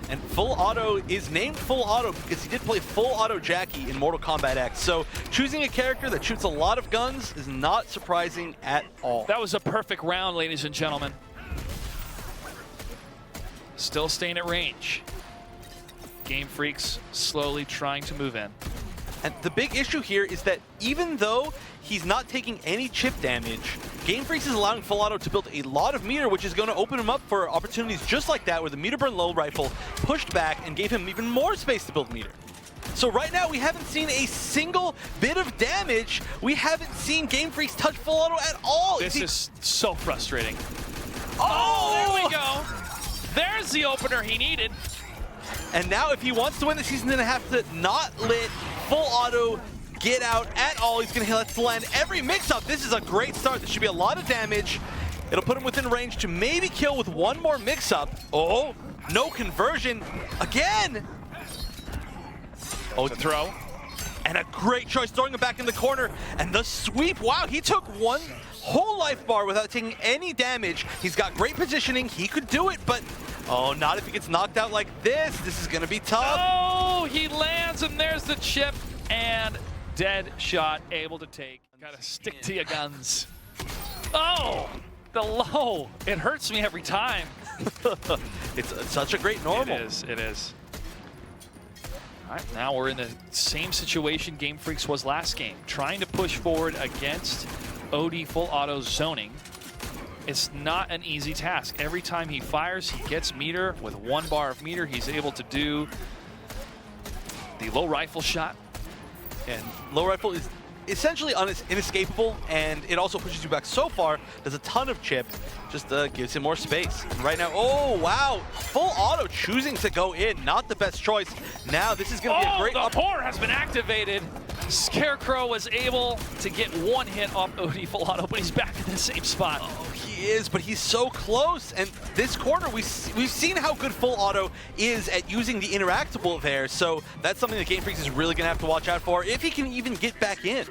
And FullAuto is named FullAuto because he did play FullAuto Jackie in Mortal Kombat X. So choosing a character that shoots a lot of guns is not surprising at all. That was a perfect round, ladies and gentlemen. Still staying at range. Gamefreaks slowly trying to move in. And the big issue here is that even though he's not taking any chip damage, Gamefreaks is allowing FullAuto to build a lot of meter, which is going to open him up for opportunities just like that, where the meter burn low rifle pushed back and gave him even more space to build meter. So right now, we haven't seen a single bit of damage. We haven't seen Gamefreaks touch FullAuto at all. This is so frustrating. Oh, there we go. There's the opener he needed. And now if he wants to win the season, he's going to have to not let FullAuto get out at all. He's going to have to land every mix-up. This is a great start. There should be a lot of damage. It'll put him within range to maybe kill with one more mix-up. Oh, no conversion again. Oh, to throw. And a great choice, throwing him back in the corner. And the sweep, wow, he took one whole life bar without taking any damage. He's got great positioning. He could do it, but oh, not if he gets knocked out like this. This is going to be tough. Oh, he lands, and there's the chip. And Deadshot able to take. Gotta stick to your guns. Oh, the low. It hurts me every time. It's such a great normal. It is. All right, now we're in the same situation Gamefreaks was last game. Trying to push forward against OD FullAuto zoning. It's not an easy task. Every time he fires, he gets meter. With 1 bar of meter, he's able to do the low rifle shot. And low rifle is essentially inescapable, and it also pushes you back so far. Does a ton of chip, just gives him more space. And right now, oh wow, FullAuto choosing to go in, not the best choice. Now this is going to be a great. The pour has been activated. Scarecrow was able to get 1 hit off OD FullAuto, but he's back in the same spot. Oh, he is, but he's so close. And this corner, we've seen how good FullAuto is at using the interactable there. So that's something that Gamefreaks is really going to have to watch out for if he can even get back in.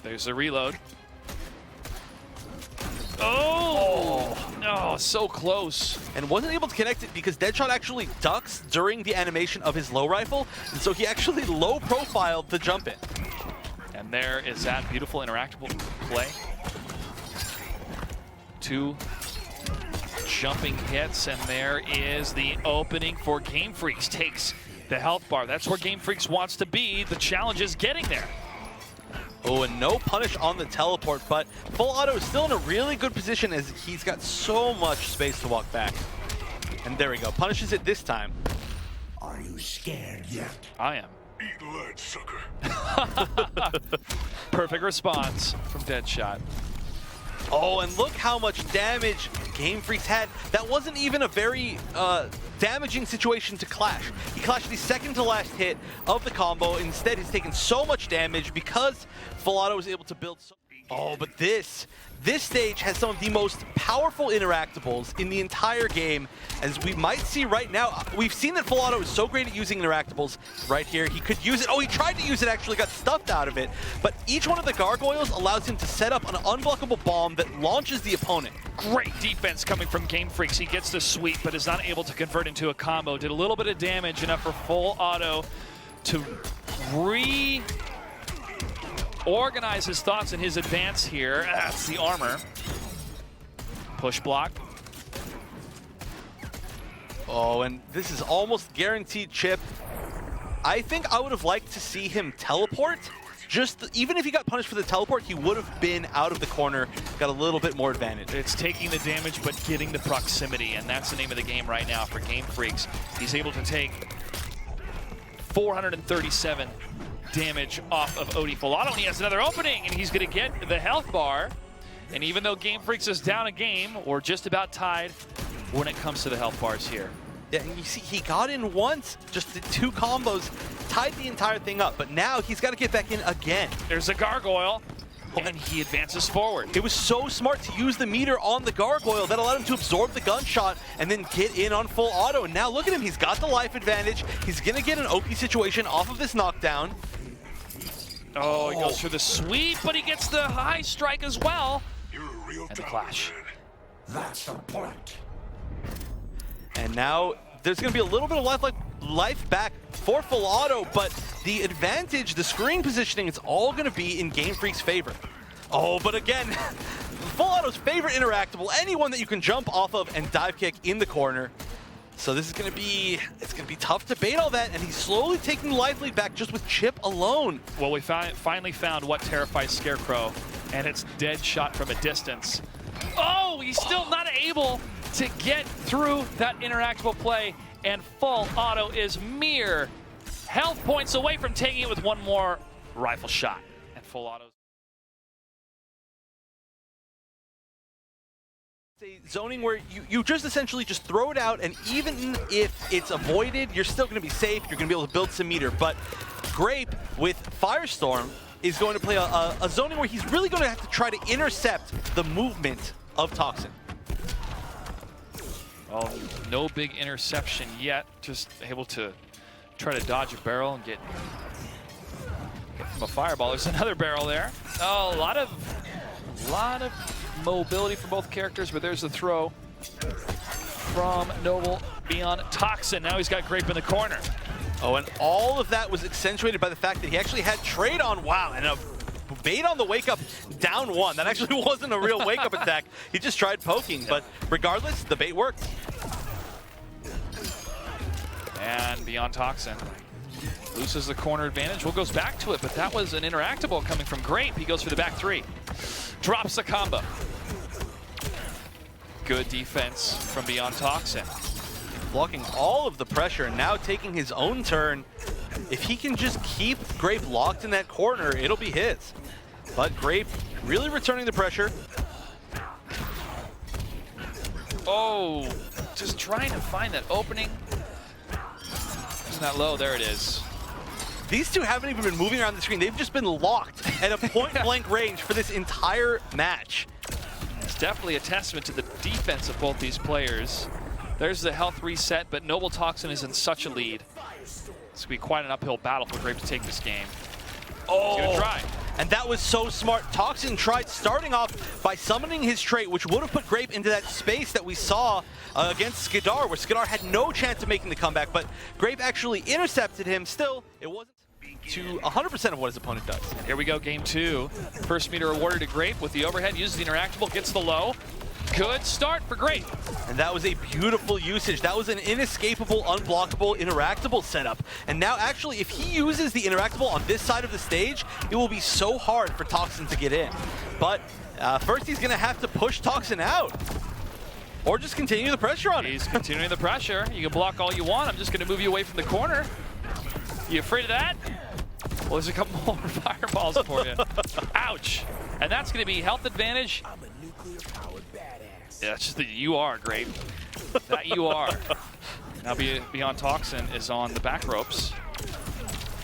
There's the reload. Oh, no, so close. And wasn't able to connect it because Deadshot actually ducks during the animation of his low rifle. And so he actually low profiled the jump in. And there is that beautiful interactable play. 2 jumping hits, and there is the opening for Gamefreaks. Takes the health bar. That's where Gamefreaks wants to be. The challenge is getting there. Oh, and no punish on the teleport, but FullAuto is still in a really good position as he's got so much space to walk back. And there we go, punishes it this time. Are you scared yet? I am. Eat lead, sucker. Perfect response from Deadshot. Oh, and look how much damage Gamefreaks had. That wasn't even a very damaging situation to clash. He clashed the second to last hit of the combo. Instead, he's taken so much damage because FullAuto was able to build so. Oh, but this stage has some of the most powerful interactables in the entire game, as we might see right now. We've seen that FullAuto is so great at using interactables. Right here, he could use it. Oh, he tried to use it, actually got stuffed out of it. But each one of the gargoyles allows him to set up an unblockable bomb that launches the opponent. Great defense coming from Gamefreaks. He gets the sweep, but is not able to convert into a combo. Did a little bit of damage, enough for FullAuto to organize his thoughts and his advance here. That's the armor. Push block. Oh, and this is almost guaranteed chip. I think I would have liked to see him teleport. Even if he got punished for the teleport, he would have been out of the corner, got a little bit more advantage. It's taking the damage, but getting the proximity, and that's the name of the game right now for Gamefreaks. He's able to take 437 damage off of OD FullAuto, and he has another opening, and he's going to get the health bar. And even though Gamefreaks is down a game, we're just about tied when it comes to the health bars here. Yeah, and you see, he got in once, just the 2 combos, tied the entire thing up, but now he's got to get back in again. There's a gargoyle, and he advances forward. It was so smart to use the meter on the gargoyle that allowed him to absorb the gunshot and then get in on FullAuto. And now look at him, he's got the life advantage. He's going to get an OP situation off of this knockdown. Oh, he goes for the sweep, but he gets the high strike as well. and the clash. That's the point. And now there's going to be a little bit of life back for FullAuto, but the advantage, the screen positioning, it's all going to be in Gamefreaks' favor. Oh, but again, FullAuto's favorite interactable, anyone that you can jump off of and dive kick in the corner. So this is going to be, it's going to be tough to bait all that, and he's slowly taking the life lead back just with Chip alone. Well, we finally found what terrifies Scarecrow, and it's Deadshot from a distance. Oh, he's still not able to get through that interactable play, and FullAuto is mere health points away from taking it with one more rifle shot. And FullAuto's zoning where you just essentially just throw it out, and even if it's avoided, you're still going to be safe. You're going to be able to build some meter. But Grape with Firestorm is going to play a zoning where he's really going to have to try to intercept the movement of Toxin. Well, no big interception yet. Just able to try to dodge a barrel and get from a fireball. There's another barrel there. Oh, a lot of mobility for both characters, but there's the throw from Noble BeyondToxin. Now he's got Grape in the corner. Oh, and all of that was accentuated by the fact that he actually had trade on. Wow, and a bait on the wake up down one. That actually wasn't a real wake up attack. He just tried poking, but regardless, the bait worked. And BeyondToxin loses the corner advantage. Will goes back to it, but that was an interactable coming from Grape. He goes for the back three. Drops the combo. Good defense from BeyondToxin. Blocking all of the pressure and now taking his own turn. If he can just keep Grape locked in that corner, it'll be his. But Grape really returning the pressure. Oh, just trying to find that opening. It's not low, there it is. These two haven't even been moving around the screen. They've just been locked at a point-blank range for this entire match. It's definitely a testament to the defense of both these players. There's the health reset, but Noble Toxin is in such a lead. It's going to be quite an uphill battle for Grape to take this game. Oh, He's gonna try. And that was so smart. Toxin tried starting off by summoning his trait, which would have put Grape into that space that we saw against Skadar, where Skadar had no chance of making the comeback, but Grape actually intercepted him. Still, it wasn't to 100% of what his opponent does. And here we go, game two. First meter awarded to Grape with the overhead, uses the interactable, gets the low. Good start for Grape. And that was a beautiful usage. That was an inescapable, unblockable, interactable setup. And now actually, if he uses the interactable on this side of the stage, it will be so hard for Toxin to get in. But first he's gonna have to push Toxin out. Or just continue the pressure on him. He's continuing the pressure. You can block all you want. I'm just gonna move you away from the corner. You afraid of that? Well, there's a couple more fireballs for you. Ouch. And that's gonna be health advantage. I'm a nuclear-powered badass. Yeah, it's just that you are, Grape. That you are. Now BeyondToxin is on the back ropes.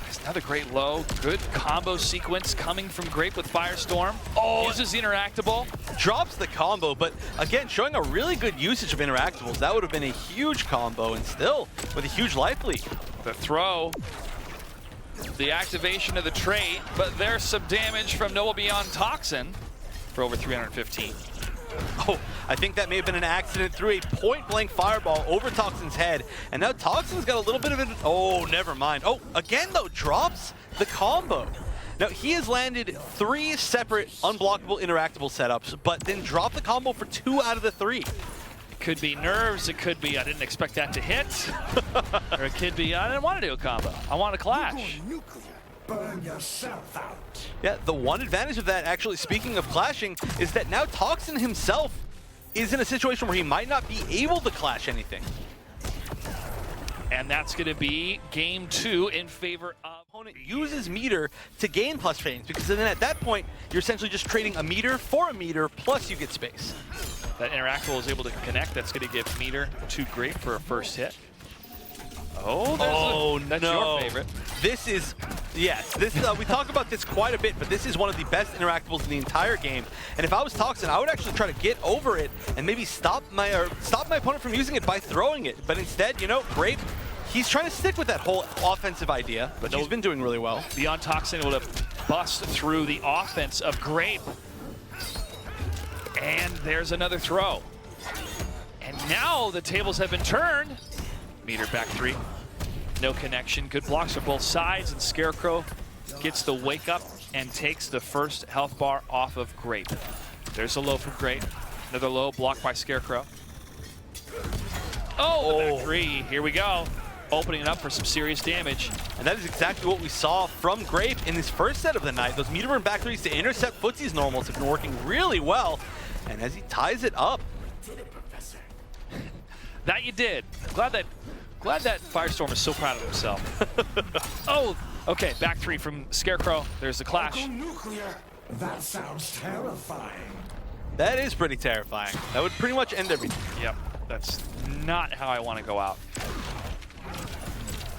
There's another great low. Good combo sequence coming from Grape with Firestorm. Oh, uses the interactable. Drops the combo, but again, showing a really good usage of interactables. That would have been a huge combo, and still with a huge life lead. The throw. The activation of the trait, but there's some damage from Noble BeyondToxin for over 315. Oh, I think that may have been an accident. Threw a point-blank fireball over Toxin's head, and now Toxin's got a little bit of it. Oh, never mind. Oh, again though, drops the combo. Now, he has landed 3 separate unblockable interactable setups, but then dropped the combo for 2 out of the 3. It could be nerves, it could be I didn't expect that to hit, or it could be I didn't want to do a combo. I want to clash. Nuclear. Burn yourself out. Yeah, the one advantage of that, actually, speaking of clashing, is that now Toxin himself is in a situation where he might not be able to clash anything. And that's going to be game 2 in favor of Opponent uses meter to gain plus frames, because then at that point, you're essentially just trading a meter for a meter, plus you get space. that interactable is able to connect. That's going to give meter to Grape for a first hit. Oh, that's no. your favorite. This is, yes, this we talk about this quite a bit, but this is one of the best interactables in the entire game. And if I was Toxin, I would actually try to get over it and maybe stop my opponent from using it by throwing it. But instead, you know, Grape, he's trying to stick with that whole offensive idea, but he's been doing really well. BeyondToxin able to bust through the offense of Grape. And there's another throw. And now the tables have been turned. Meter back 3. No connection. Good blocks for both sides, and Scarecrow gets the wake up and takes the first health bar off of Grape. There's a low from Grape. Another low blocked by Scarecrow. Oh, back 3. Here we go. Opening it up for some serious damage. And that is exactly what we saw from Grape in his first set of the night. Those meter burn back threes to intercept Footsie's normals have been working really well. And as he ties it up. That you did. Glad that Firestorm is so proud of himself. Oh, okay, back 3 from Scarecrow. There's the clash. Nuclear. That sounds terrifying. That is pretty terrifying. That would pretty much end everything. Yep, that's not how I want to go out.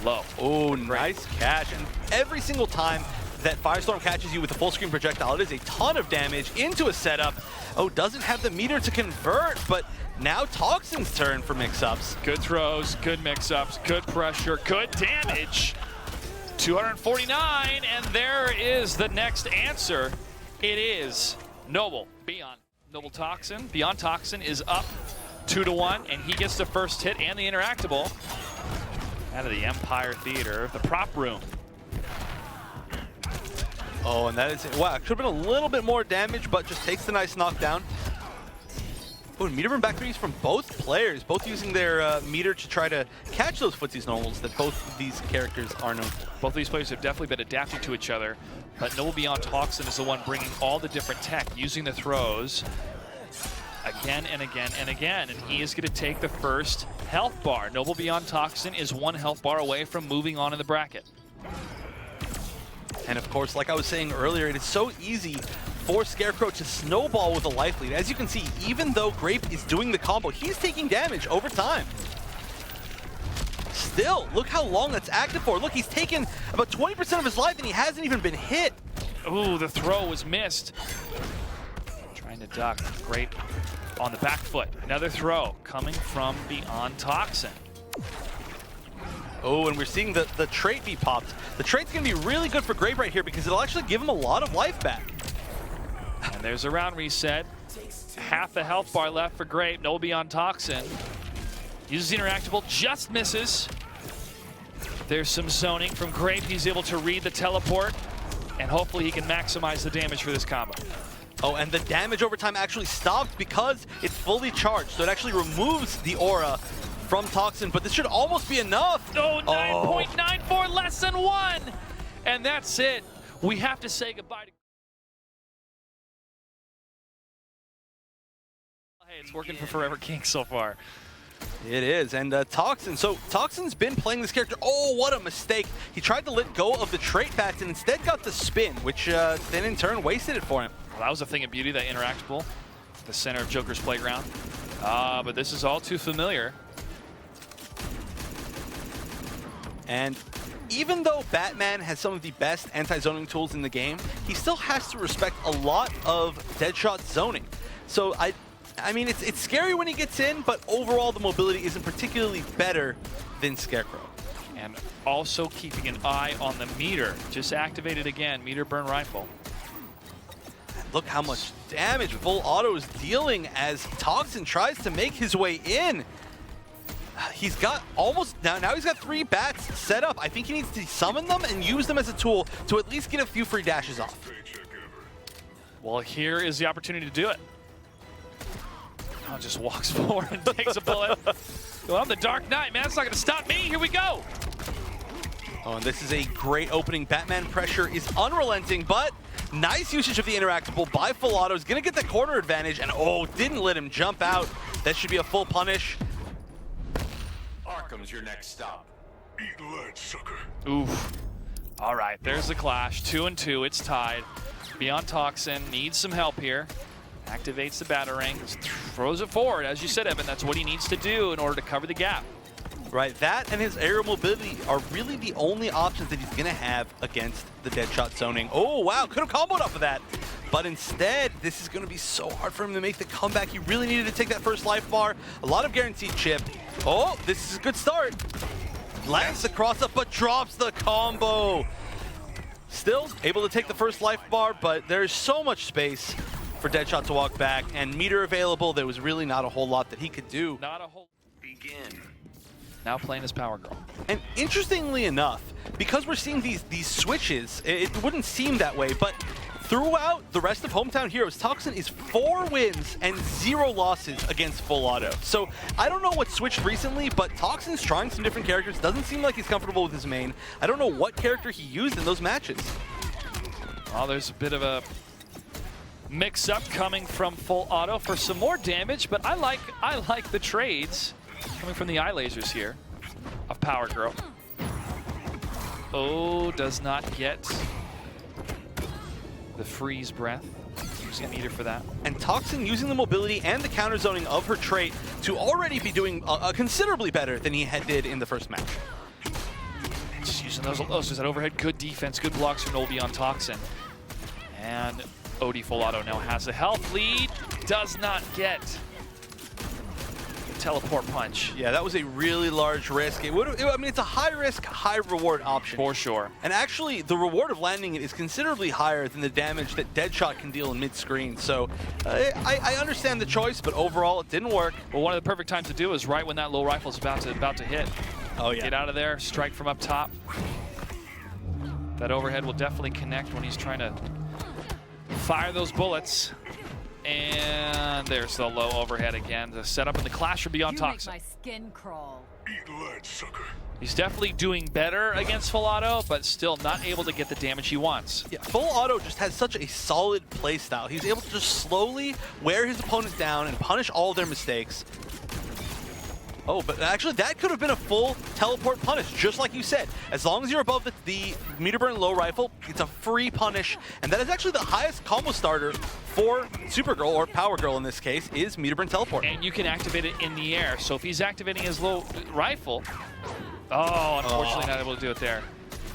Low. Oh, nice catch. And every single time that Firestorm catches you with a full screen projectile, it is a ton of damage into a setup. Oh, doesn't have the meter to convert, but now Toxin's turn for mix-ups. Good throws, good mix-ups, good pressure, good damage. 249, and there is the next answer. It is Noble. Noble Toxin. BeyondToxin is up 2-1, and he gets the first hit and the interactable out of the Empire Theater, the prop room. Oh, and that is, wow, it should have been a little bit more damage, but just takes the nice knockdown. Oh, and meter burn back threes from both players, both using their meter to try to catch those Footsies normals that both of these characters are known for. Both of these players have definitely been adapting to each other, but Noble BeyondToxin is the one bringing all the different tech, using the throws again and again and again, and he is going to take the first health bar. Noble BeyondToxin is 1 health bar away from moving on in the bracket. And of course, like I was saying earlier, it is so easy for Scarecrow to snowball with a life lead. As you can see, even though Grape is doing the combo, he's taking damage over time. Still, look how long that's active for. Look, he's taken about 20% of his life and he hasn't even been hit. Ooh, the throw was missed. Trying to duck. Grape on the back foot. Another throw coming from BeyondToxin. Oh, and we're seeing the trait be popped. The trait's going to be really good for Grape right here because it'll actually give him a lot of life back. And there's a round reset. Half a health bar left for Grape. No BeyondToxin. Uses the interactable, just misses. There's some zoning from Grape. He's able to read the teleport, and hopefully he can maximize the damage for this combo. Oh, and the damage over time actually stopped because it's fully charged, so it actually removes the aura from Toxin, but this should almost be enough. Oh, 9.94, less than 1. And that's it. We have to say goodbye to... Hey, it's working for Forever King so far. It is, and Toxin. So Toxin's been playing this character. Oh, what a mistake. He tried to let go of the trait bats and instead got the spin, which then in turn wasted it for him. Well, that was a thing of beauty, that interactable. The center of Joker's playground. But this is all too familiar. And even though Batman has some of the best anti-zoning tools in the game, he still has to respect a lot of Deadshot zoning. So I mean, it's scary when he gets in, but overall the mobility isn't particularly better than Scarecrow. And also keeping an eye on the meter. Just activated again, meter burn rifle. Look how much damage FullAuto is dealing as Toxin tries to make his way in. He's got almost, now he's got 3 bats set up. I think he needs to summon them and use them as a tool to at least get a few free dashes off. Well, here is the opportunity to do it. Oh, just walks forward and takes a bullet. Well, I'm the Dark Knight, man. It's not going to stop me. Here we go. Oh, and this is a great opening. Batman pressure is unrelenting, but nice usage of the interactable by FullAuto. Is going to get the corner advantage, and oh, didn't let him jump out. That should be a full punish. Arkham's your next stop. Eat lead, sucker. Oof. All right, there's the clash. 2-2, it's tied. BeyondToxin needs some help here. Activates the Batarang, throws it forward. As you said, Evan, that's what he needs to do in order to cover the gap. Right, that and his aerial mobility are really the only options that he's going to have against the Deadshot zoning. Oh, wow, could have comboed off of that. But instead, this is going to be so hard for him to make the comeback. He really needed to take that first life bar. A lot of guaranteed chip. Oh, this is a good start. Lands the cross up, but drops the combo. Still able to take the first life bar, but there's so much space for Deadshot to walk back, and meter available, there was really not a whole lot that he could do. Not a whole... Begin. Now playing as Power Girl. And interestingly enough, because we're seeing these switches, it wouldn't seem that way, but throughout the rest of Hometown Heroes, Toxin is 4 wins and 0 losses against FullAuto. So I don't know what switched recently, but Toxin's trying some different characters. Doesn't seem like he's comfortable with his main. I don't know what character he used in those matches. Well, there's a bit of a mix-up coming from FullAuto for some more damage, but I like the trades coming from the eye lasers here of Power Girl. Oh, does not get the freeze breath. Using meter for that. And Toxin using the mobility and the counter zoning of her trait to already be doing considerably better than he did in the first match. Just using those that overhead, good defense, good blocks from BeyondToxin. And OD FullAuto now has a health lead. Does not get the teleport punch. Yeah, that was a really large risk. I mean, it's a high risk, high reward option. For sure. And actually, the reward of landing it is considerably higher than the damage that Deadshot can deal in mid-screen. So I understand the choice, but overall, it didn't work. Well, one of the perfect times to do is right when that low rifle is about to hit. Oh, yeah. Get out of there, strike from up top. That overhead will definitely connect when he's trying to fire those bullets. And there's the low overhead again. The setup in the clash for BeyondToxin. My skin crawl. Eat lead, sucker. He's definitely doing better against FullAuto, but still not able to get the damage he wants. Yeah, FullAuto just has such a solid playstyle. He's able to just slowly wear his opponent down and punish all of their mistakes. Oh, but actually that could have been a full teleport punish, just like you said. As long as you're above the meter burn low rifle, it's a free punish. And that is actually the highest combo starter for Supergirl, or Power Girl in this case, is meter burn teleport. And you can activate it in the air. So if he's activating his low rifle, oh, unfortunately not able to do it there.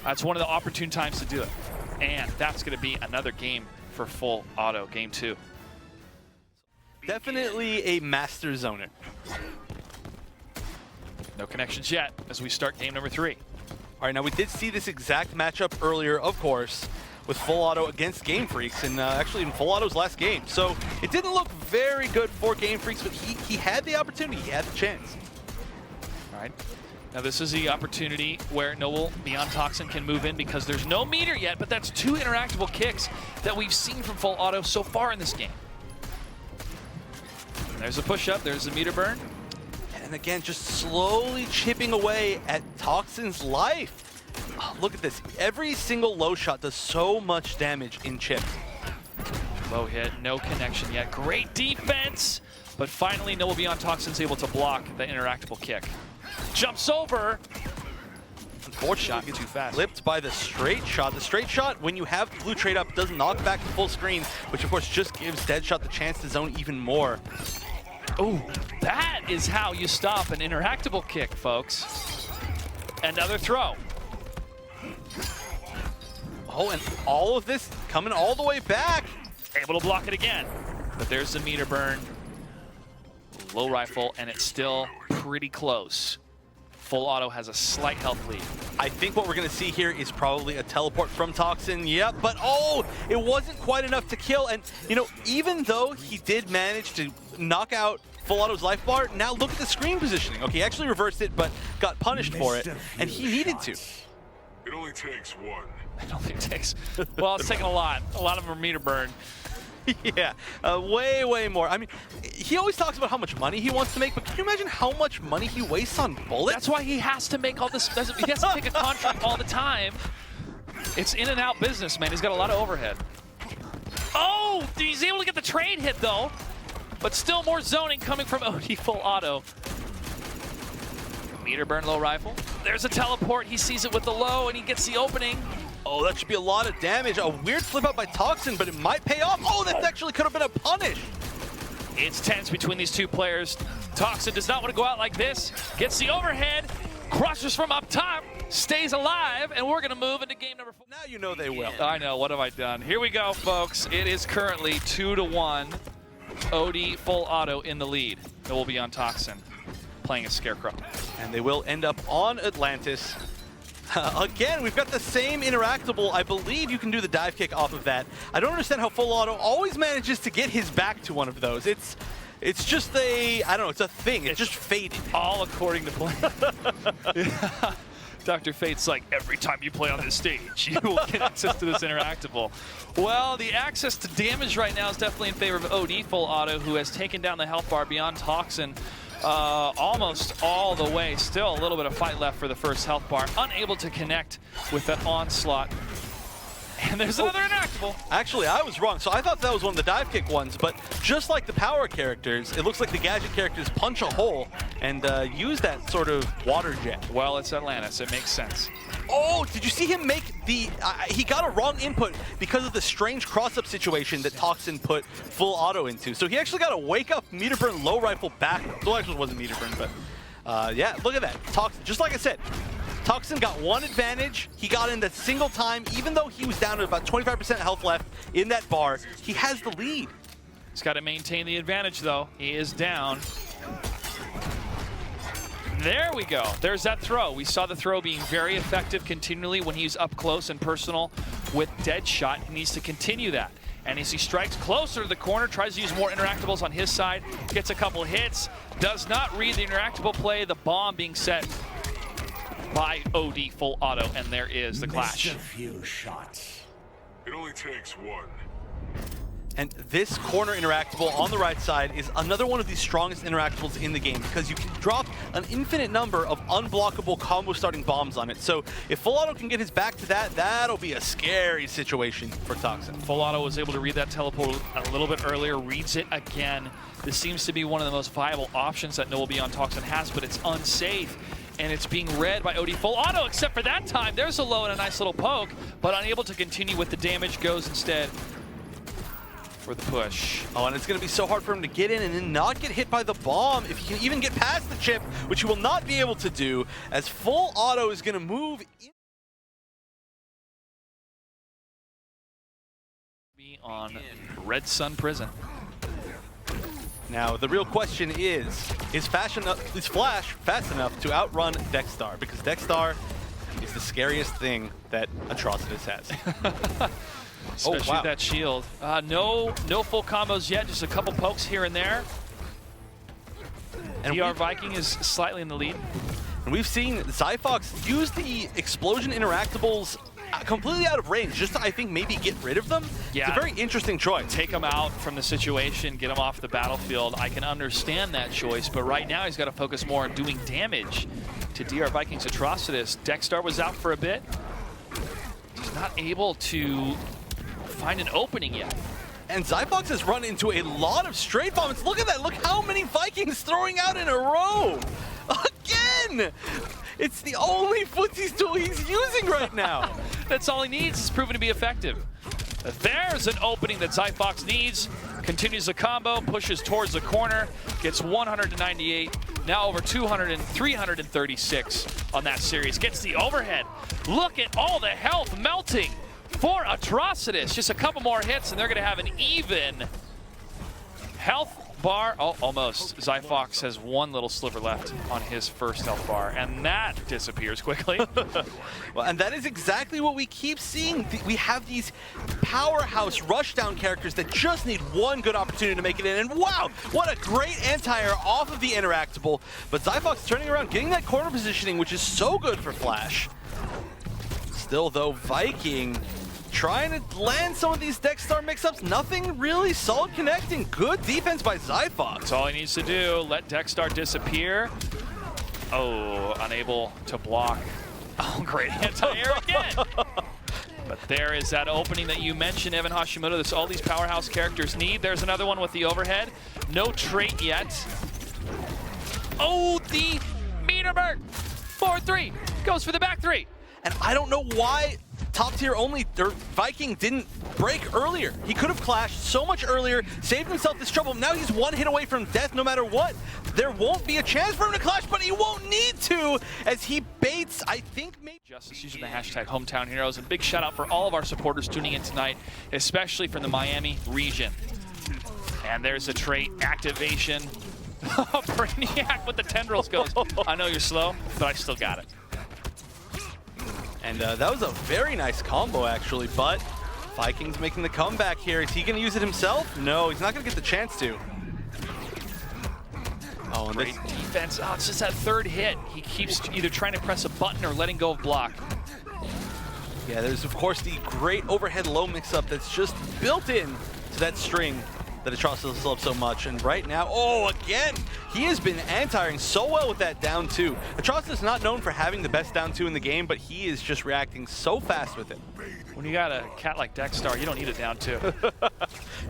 That's one of the opportune times to do it. And that's going to be another game for FullAuto, game 2. Definitely a master zoner. No connections yet as we start game number 3. All right, now we did see this exact matchup earlier, of course, with FullAuto against Gamefreaks, and actually in FullAuto's last game. So it didn't look very good for Gamefreaks, but he had the opportunity, he had the chance. All right. Now this is the opportunity where BeyondToxin can move in because there's no meter yet, but that's 2 interactable kicks that we've seen from FullAuto so far in this game. There's a push-up, there's the meter burn. And again, just slowly chipping away at Toxin's life. Oh, look at this. Every single low shot does so much damage in chip. Low hit, no connection yet. Great defense, but finally BeyondToxin's able to block the interactable kick. Jumps over. Unfortunately, Shot too fast. Flipped by the straight shot. The straight shot, when you have the blue trade up, does knock back to full screen, which of course just gives Deadshot the chance to zone even more. Ooh, that is how you stop an interactable kick, folks. Another throw. Oh, and all of this coming all the way back. Able to block it again. But there's the meter burn. Low rifle, and it's still pretty close. FullAuto has a slight health lead. I think what we're going to see here is probably a teleport from Toxin. Yep, but oh, it wasn't quite enough to kill. And, you know, even though he did manage to knock out FullAuto's life bar, now look at the screen positioning. Okay, he actually reversed it, but got punished for it, and he needed to. It only takes one. I don't think it takes, well, it's taking a lot. A lot of them are meter burn. Yeah, way more. I mean, he always talks about how much money he wants to make, but can you imagine how much money he wastes on bullets? That's why he has to make all this, he has to take a contract all the time. It's in and out business, man. He's got a lot of overhead. Oh, he's able to get the trade hit though, but still more zoning coming from OD FullAuto. Meter burn low rifle. There's a teleport. He sees it with the low and he gets the opening. Oh, that should be a lot of damage. A weird flip out by Toxin, but it might pay off. Oh, that actually could have been a punish. It's tense between these two players. Toxin does not want to go out like this. Gets the overhead, crushes from up top, stays alive, and we're going to move into game number 4. Now you know they will. I know, what have I done? Here we go, folks. It is currently 2-1. OD FullAuto in the lead. It will be on Toxin playing a Scarecrow. And they will end up on Atlantis. Again, we've got the same interactable. I believe you can do the dive kick off of that. I don't understand how FullAuto always manages to get his back to one of those. It's just a, I don't know, it's a thing. It's just fated. All according to plan. Dr. Fate's like, every time you play on this stage, you will get access to this interactable. Well, the access to damage right now is definitely in favor of OD FullAuto, who has taken down the health bar BeyondToxin almost all the way. Still a little bit of fight left for the first health bar. Unable to connect with that onslaught. And there's another interactable. Actually, I was wrong. So I thought that was one of the dive kick ones, but just like the power characters, it looks like the gadget characters punch a hole and use that sort of water jet. Well, it's Atlantis. It makes sense. Oh, did you see him make the... he got a wrong input because of the strange cross-up situation that Toxin put FullAuto into. So he actually got a wake-up meter burn low rifle back. Well, actually, it wasn't meter burn, but yeah, look at that. Toxin, just like I said, Toxin got one advantage. He got in the single time, even though he was down to about 25% health left in that bar. He has the lead. He's got to maintain the advantage, though. He is down. There we go. There's that throw. We saw the throw being very effective continually when he's up close and personal with Deadshot. He needs to continue that. And as he strikes closer to the corner, tries to use more interactables on his side, gets a couple hits, does not read the interactable play, the bomb being set by OD FullAuto, and there is the clash. Missed a few shots. It only takes one. And this corner interactable on the right side is another one of the strongest interactables in the game because you can drop an infinite number of unblockable combo starting bombs on it. So if FullAuto can get his back to that, that'll be a scary situation for Toxin. FullAuto was able to read that teleport a little bit earlier, reads it again. This seems to be one of the most viable options that BeyondToxin has, but it's unsafe. And it's being read by OD FullAuto, except for that time. There's a low and a nice little poke, but unable to continue with the damage, goes instead for the push. Oh, and it's going to be so hard for him to get in and then not get hit by the bomb if he can even get past the chip, which he will not be able to do, as FullAuto is going to move in. Be on Red Sun Prison. Now, the real question is Flash fast enough to outrun Dexstar? Because Dexstar is the scariest thing that Atrocitus has. Especially that shield. No full combos yet, just a couple pokes here and there. And Viking is slightly in the lead. And we've seen Zyphox use the explosion interactables completely out of range, just to, I think, maybe get rid of them. Yeah. It's a very interesting choice. Take him out from the situation, get him off the battlefield. I can understand that choice, but right now he's got to focus more on doing damage to Viking's Atrocitus. Dexstar was out for a bit. He's not able to find an opening yet. And Zyphox has run into a lot of straight bombs. Look at that. Look how many Vikings throwing out in a row. Again! It's the only footsie tool he's using right now. That's all he needs. It's proven to be effective. There's an opening that Zyphox needs. Continues the combo, pushes towards the corner, gets 198, now over 200 and 336 on that series. Gets the overhead. Look at all the health melting for Atrocitus. Just a couple more hits and they're going to have an even health bar. Oh, almost. Zyphox has one little sliver left on his first health bar, and that disappears quickly. Well, and that is exactly what we keep seeing. We have these powerhouse rushdown characters that just need one good opportunity to make it in, and wow, what a great anti-air off of the interactable. But Zyphox turning around, getting that corner positioning, which is so good for Flash. Still, though, Viking trying to land some of these Dexstar mix-ups. Nothing really solid connecting. Good defense by Zyphox. That's all he needs to do. Let Dexstar disappear. Oh, unable to block. Oh, great anti-air again. But there is that opening that you mentioned, Evan Hashimoto. That's all these powerhouse characters need. There's another one with the overhead. No trait yet. Oh, the meter burn. 4-3. Goes for the back three. And I don't know why top tier only, or Viking didn't break earlier. He could have clashed so much earlier, saved himself this trouble. Now he's one hit away from death no matter what. There won't be a chance for him to clash, but he won't need to as he baits, I think, maybe. Justice using the hashtag Hometown Heroes. And big shout out for all of our supporters tuning in tonight, especially from the Miami region. And there's a trait activation. Brainiac with the tendrils goes, I know you're slow, but I still got it. And that was a very nice combo, actually, but Viking's making the comeback here. Is he going to use it himself? No, he's not going to get the chance to. Oh, and great defense. Oh, it's just that third hit. He keeps either trying to press a button or letting go of block. Yeah, there's, of course, the great overhead low mix-up that's just built in to that string that Atrocitus loves so much. And right now, oh, again, he has been anti-airing so well with that down two. Atrocitus is not known for having the best down two in the game, but he is just reacting so fast with it. When you got a cat like Dexstar, you don't need a down two.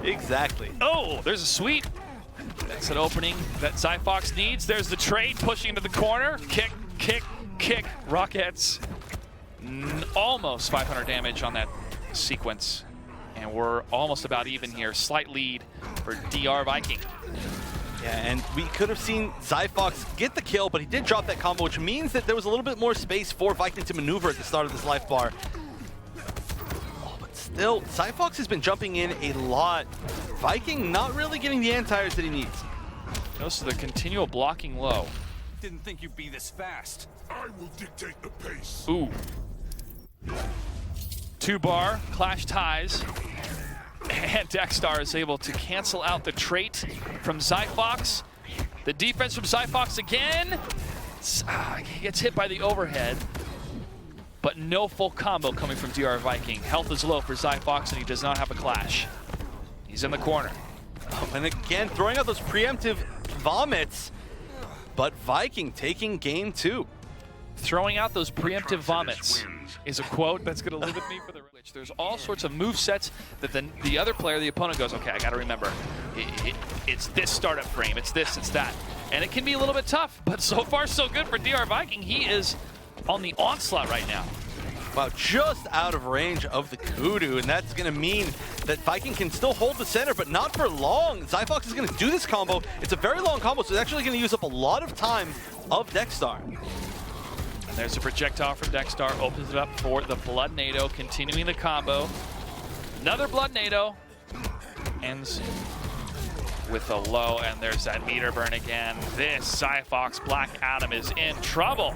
Exactly. Oh, there's a sweep. That's an opening that Zyphox needs. There's the trade pushing into the corner. Kick, kick, kick. Rockets. Almost 500 damage on that sequence. And we're almost about even here. Slight lead for DR Viking. Yeah, and we could have seen Zyphox get the kill, but he did drop that combo, which means that there was a little bit more space for Viking to maneuver at the start of this life bar. Oh, but still, Zyphox has been jumping in a lot. Viking not really getting the anti-airs that he needs. Notice the continual blocking low. Didn't think you'd be this fast. I will dictate the pace. Ooh. 2-bar, clash ties. And Dexstar is able to cancel out the trait from Zyphox. The defense from Zyphox again. He gets hit by the overhead, but no full combo coming from DR Viking. Health is low for Zyphox, and he does not have a clash. He's in the corner. Oh, and again, throwing out those preemptive vomits, but Viking taking game 2. Throwing out those preemptive vomits is a quote that's going to live with me for the rest. There's all sorts of move sets that the other player, the opponent, goes, okay, I got to remember. It's this startup frame, it's this, it's that. And it can be a little bit tough, but so far so good for DR Viking. He is on the onslaught right now. Wow, just out of range of the Kudu, and that's going to mean that Viking can still hold the center, but not for long. Zyphox is going to do this combo. It's a very long combo, so it's actually going to use up a lot of time of Dexstar. And there's a projectile from Dexstar, opens it up for the Blood NATO, continuing the combo. Another Blood NATO, ends with a low, and there's that meter burn again. This Zyphox Black Adam is in trouble.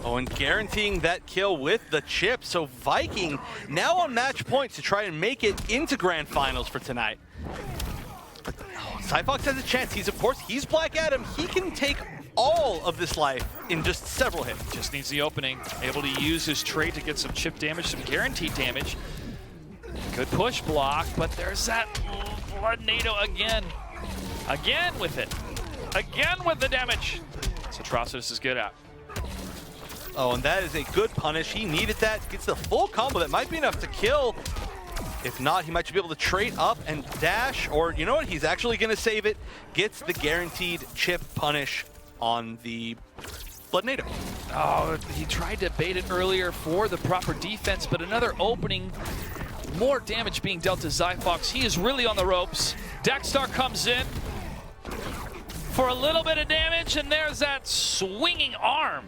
Oh, and guaranteeing that kill with the chip. So Viking now on match point to try and make it into grand finals for tonight. Oh, Zyphox has a chance. He's Black Adam. He can take all of this life in just several hits. Just needs the opening. Able to use his trait to get some chip damage, some guaranteed damage. Good push block, but there's that Blood NATO again. Again with it. Again with the damage. So Atrocitus is good out. Oh, and that is a good punish. He needed that. Gets the full combo. That might be enough to kill. If not, he might be able to trade up and dash. Or, you know what? He's actually going to save it. Gets the guaranteed chip punish on the Blood NATO. Oh, he tried to bait it earlier for the proper defense, but another opening. More damage being dealt to Zyphox. He is really on the ropes. Dexstar comes in for a little bit of damage, and there's that swinging arm.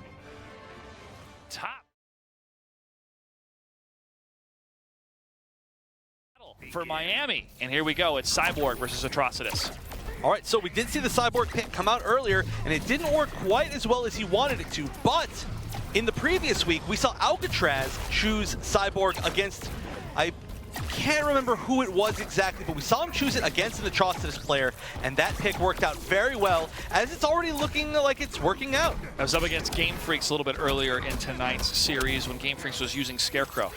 Top. For Miami. And here we go. It's Cyborg versus Atrocitus. All right, so we did see the Cyborg pick come out earlier, and it didn't work quite as well as he wanted it to. But in the previous week, we saw Alcatraz choose Cyborg against, I can't remember who it was exactly, but we saw him choose it against an Atrocitus player, and that pick worked out very well, as it's already looking like it's working out. I was up against Gamefreaks a little bit earlier in tonight's series when Gamefreaks was using Scarecrow.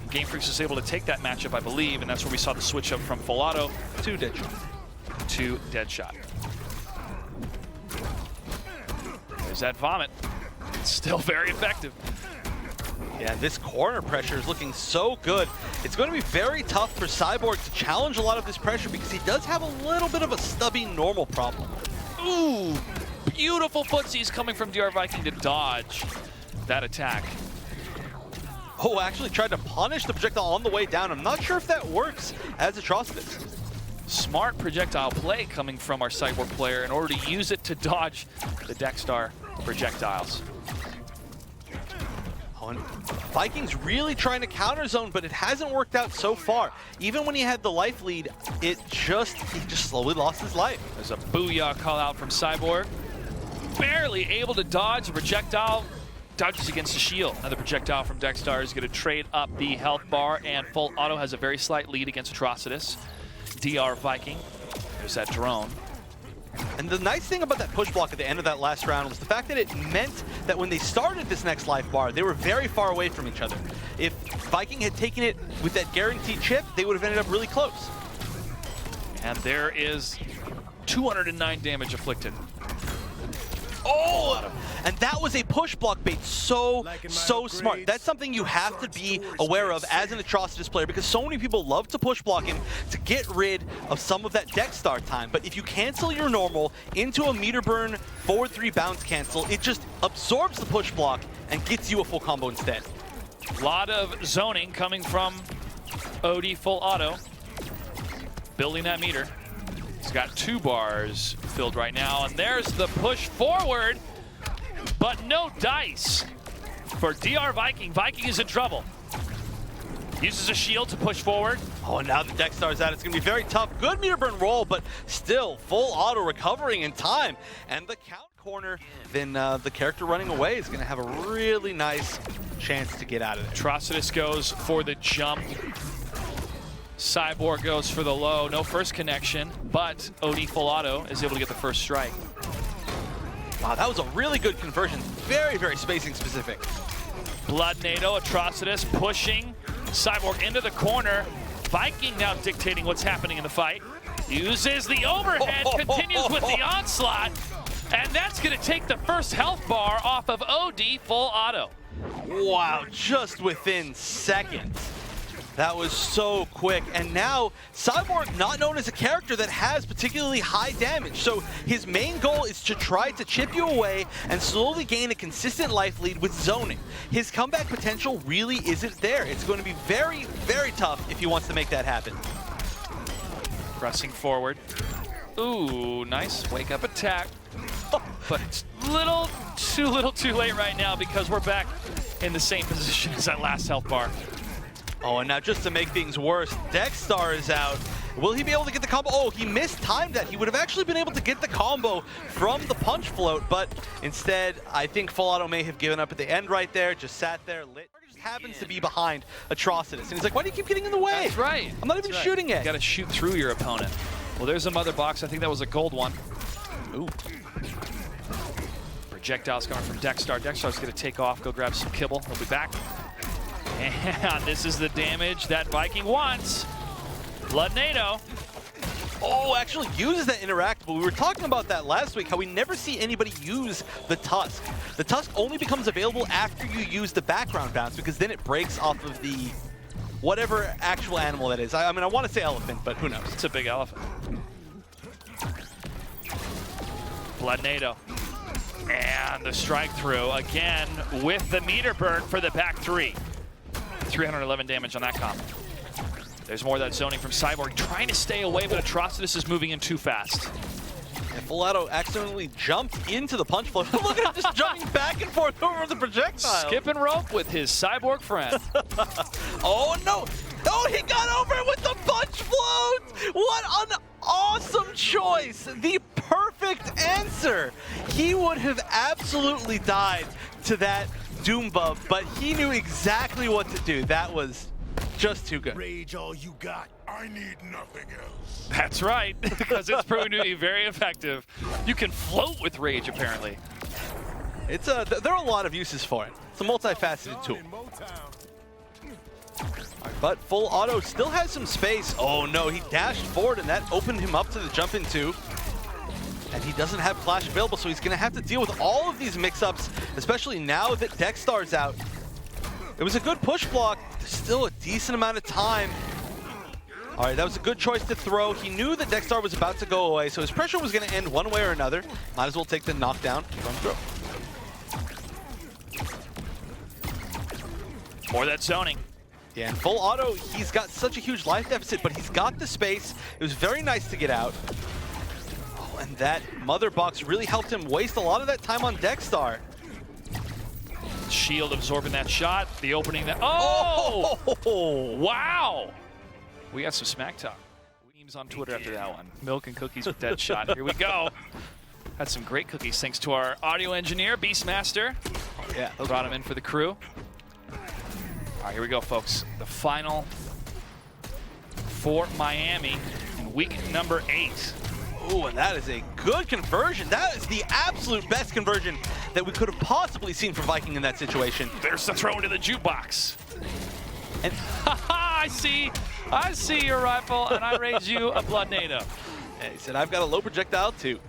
Gamefreaks was able to take that matchup, I believe, and that's where we saw the switch up from FullAuto to Deadshot. To Deadshot. There's that vomit. It's still very effective. Yeah, this corner pressure is looking so good. It's going to be very tough for Cyborg to challenge a lot of this pressure because he does have a little bit of a stubby normal problem. Ooh, beautiful footsies coming from DR Viking to dodge that attack. Oh, actually tried to punish the projectile on the way down. I'm not sure if that works as Atrocitus. Smart projectile play coming from our Cyborg player in order to use it to dodge the Dexstar projectiles. Oh, and Viking's really trying to counter zone, but it hasn't worked out so far. Even when he had the life lead, he just slowly lost his life. There's a booyah call out from Cyborg. Barely able to dodge a projectile dodges against the shield. Another projectile from Dexstar is going to trade up the health bar, and FullAuto has a very slight lead against Atrocitus. DR Viking. There's that drone. And the nice thing about that push block at the end of that last round was the fact that it meant that when they started this next life bar, they were very far away from each other. If Viking had taken it with that guaranteed chip, they would have ended up really close. And there is 209 damage inflicted. Oh! And that was a push block bait. So smart. That's something you have to be aware of as an Atrocitus player, because so many people love to push block him to get rid of some of that Dexstar time. But if you cancel your normal into a meter burn forward 3 bounce cancel, it just absorbs the push block and gets you a full combo instead. A lot of zoning coming from OD FullAuto. Building that meter. He's got 2 bars filled right now, and there's the push forward, but no dice for DR Viking. Viking is in trouble. Uses a shield to push forward. Oh, and now the Dexstar's out. It's going to be very tough. Good meter burn roll, but still FullAuto recovering in time. And the count corner, then the character running away is going to have a really nice chance to get out of there. Atrocitus goes for the jump. Cyborg goes for the low. No first connection, but OD FullAuto is able to get the first strike. Wow, that was a really good conversion. Very, very spacing specific. Blood NATO, Atrocitus pushing Cyborg into the corner. Viking now dictating what's happening in the fight. Uses the overhead, continues with the onslaught, and that's going to take the first health bar off of OD FullAuto. Wow, just within seconds. That was so quick. And now Cyborg, not known as a character that has particularly high damage. So his main goal is to try to chip you away and slowly gain a consistent life lead with zoning. His comeback potential really isn't there. It's going to be very, very tough if he wants to make that happen. Pressing forward. Ooh, nice wake up attack. But it's little too late right now, because we're back in the same position as that last health bar. Oh, and now just to make things worse, Dexstar is out. Will he be able to get the combo? Oh, he mistimed that. He would have actually been able to get the combo from the punch float, but instead, I think FullAuto may have given up at the end right there, just sat there, lit. Just happens to be behind Atrocitus. And he's like, why do you keep getting in the way? That's right. I'm not even shooting it. You gotta shoot through your opponent. Well, there's a mother box. I think that was a gold one. Ooh. Projectiles coming from Dexstar. Dexstar's gonna take off, go grab some kibble. He'll be back. And this is the damage that Viking wants. Blood NATO. Oh, actually uses that interactable. We were talking about that last week, how we never see anybody use the Tusk. The Tusk only becomes available after you use the background bounce, because then it breaks off of the whatever actual animal that is. I mean, I want to say elephant, but who knows? It's a big elephant. Blood NATO. And the strike through again with the meter burn for the back 3. 311 damage on that combo. There's more of that zoning from Cyborg, trying to stay away, but Atrocitus is moving in too fast. And FullAuto accidentally jumped into the punch float. Look at him just jumping back and forth over the projectile. Skipping rope with his Cyborg friend. Oh no! Oh, he got over it with the punch float! What an awesome choice! The perfect answer! He would have absolutely died to that Doom buff, but he knew exactly what to do. That was just too good. Rage all you got. I need nothing else. That's right, because it's proven to be very effective. You can float with rage, apparently. It's there are a lot of uses for it. It's a multifaceted tool. But FullAuto still has some space. Oh no, he dashed forward and that opened him up to the jump in 2. And he doesn't have Flash available, so he's going to have to deal with all of these mix-ups, especially now that Dexstar's out. It was a good push block. There's still a decent amount of time. All right, that was a good choice to throw. He knew that Dexstar was about to go away, so his pressure was going to end one way or another. Might as well take the knockdown from throw. More of that zoning. Yeah, and FullAuto, he's got such a huge life deficit, but he's got the space. It was very nice to get out. And that mother box really helped him waste a lot of that time on Dexstar. Shield absorbing that shot. The opening that. Oh! Wow! We got some smack talk. Memes on Twitter after that one. Milk and cookies with Deadshot. Here we go. Had some great cookies thanks to our audio engineer, Beastmaster. Yeah. Brought him in for the crew. All right, here we go, folks. The final for Miami in week number 8. Oh, and that is a good conversion. That is the absolute best conversion that we could have possibly seen for Viking in that situation. There's the throw into the jukebox. And I see your rifle, and I raise you a blood NATO. And he said, I've got a low projectile too.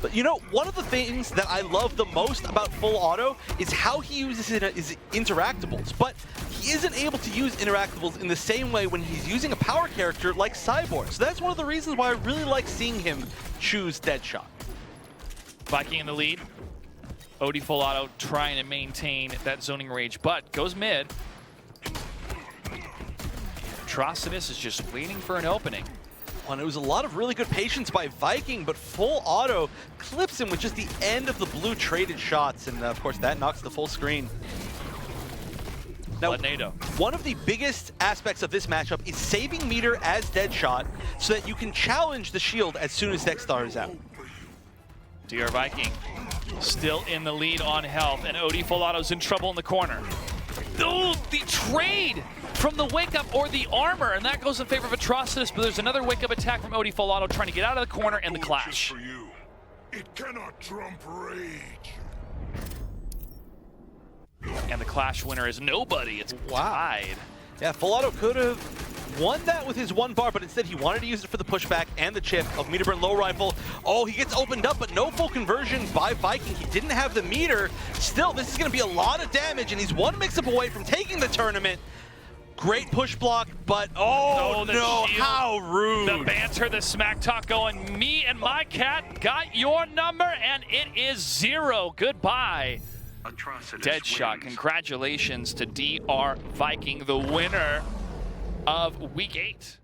But you know, one of the things that I love the most about FullAuto is how he uses his interactables. But he isn't able to use interactables in the same way when he's using a power character like Cyborg. So that's one of the reasons why I really like seeing him choose Deadshot. Viking in the lead. OD FullAuto trying to maintain that zoning rage, but goes mid. Atrocitus is just waiting for an opening. And it was a lot of really good patience by Viking, but FullAuto clips him with just the end of the blue traded shots, and of course that knocks the full screen. Now, one of the biggest aspects of this matchup is saving meter as Deadshot so that you can challenge the shield as soon as Dexstar is out. DR Viking still in the lead on health, and OD FullAuto's in trouble in the corner. Oh, the trade from the wake-up or the armor, and that goes in favor of Atrocitus, but there's another wake-up attack from OD FullAuto trying to get out of the corner, and the clash. For you. It cannot trump rage. And the clash winner is nobody. It's tied. Yeah, FullAuto could have won that with his 1 bar, but instead he wanted to use it for the pushback and the chip of meter burn low rifle. Oh, he gets opened up, but no full conversion by Viking. He didn't have the meter. Still, this is going to be a lot of damage, and he's 1 mix-up away from taking the tournament. Great push block, but oh no, how rude. The banter, the smack talk going, me and my cat got your number, and it is 0. Goodbye. Deadshot, congratulations to DR Viking, the winner of week 8.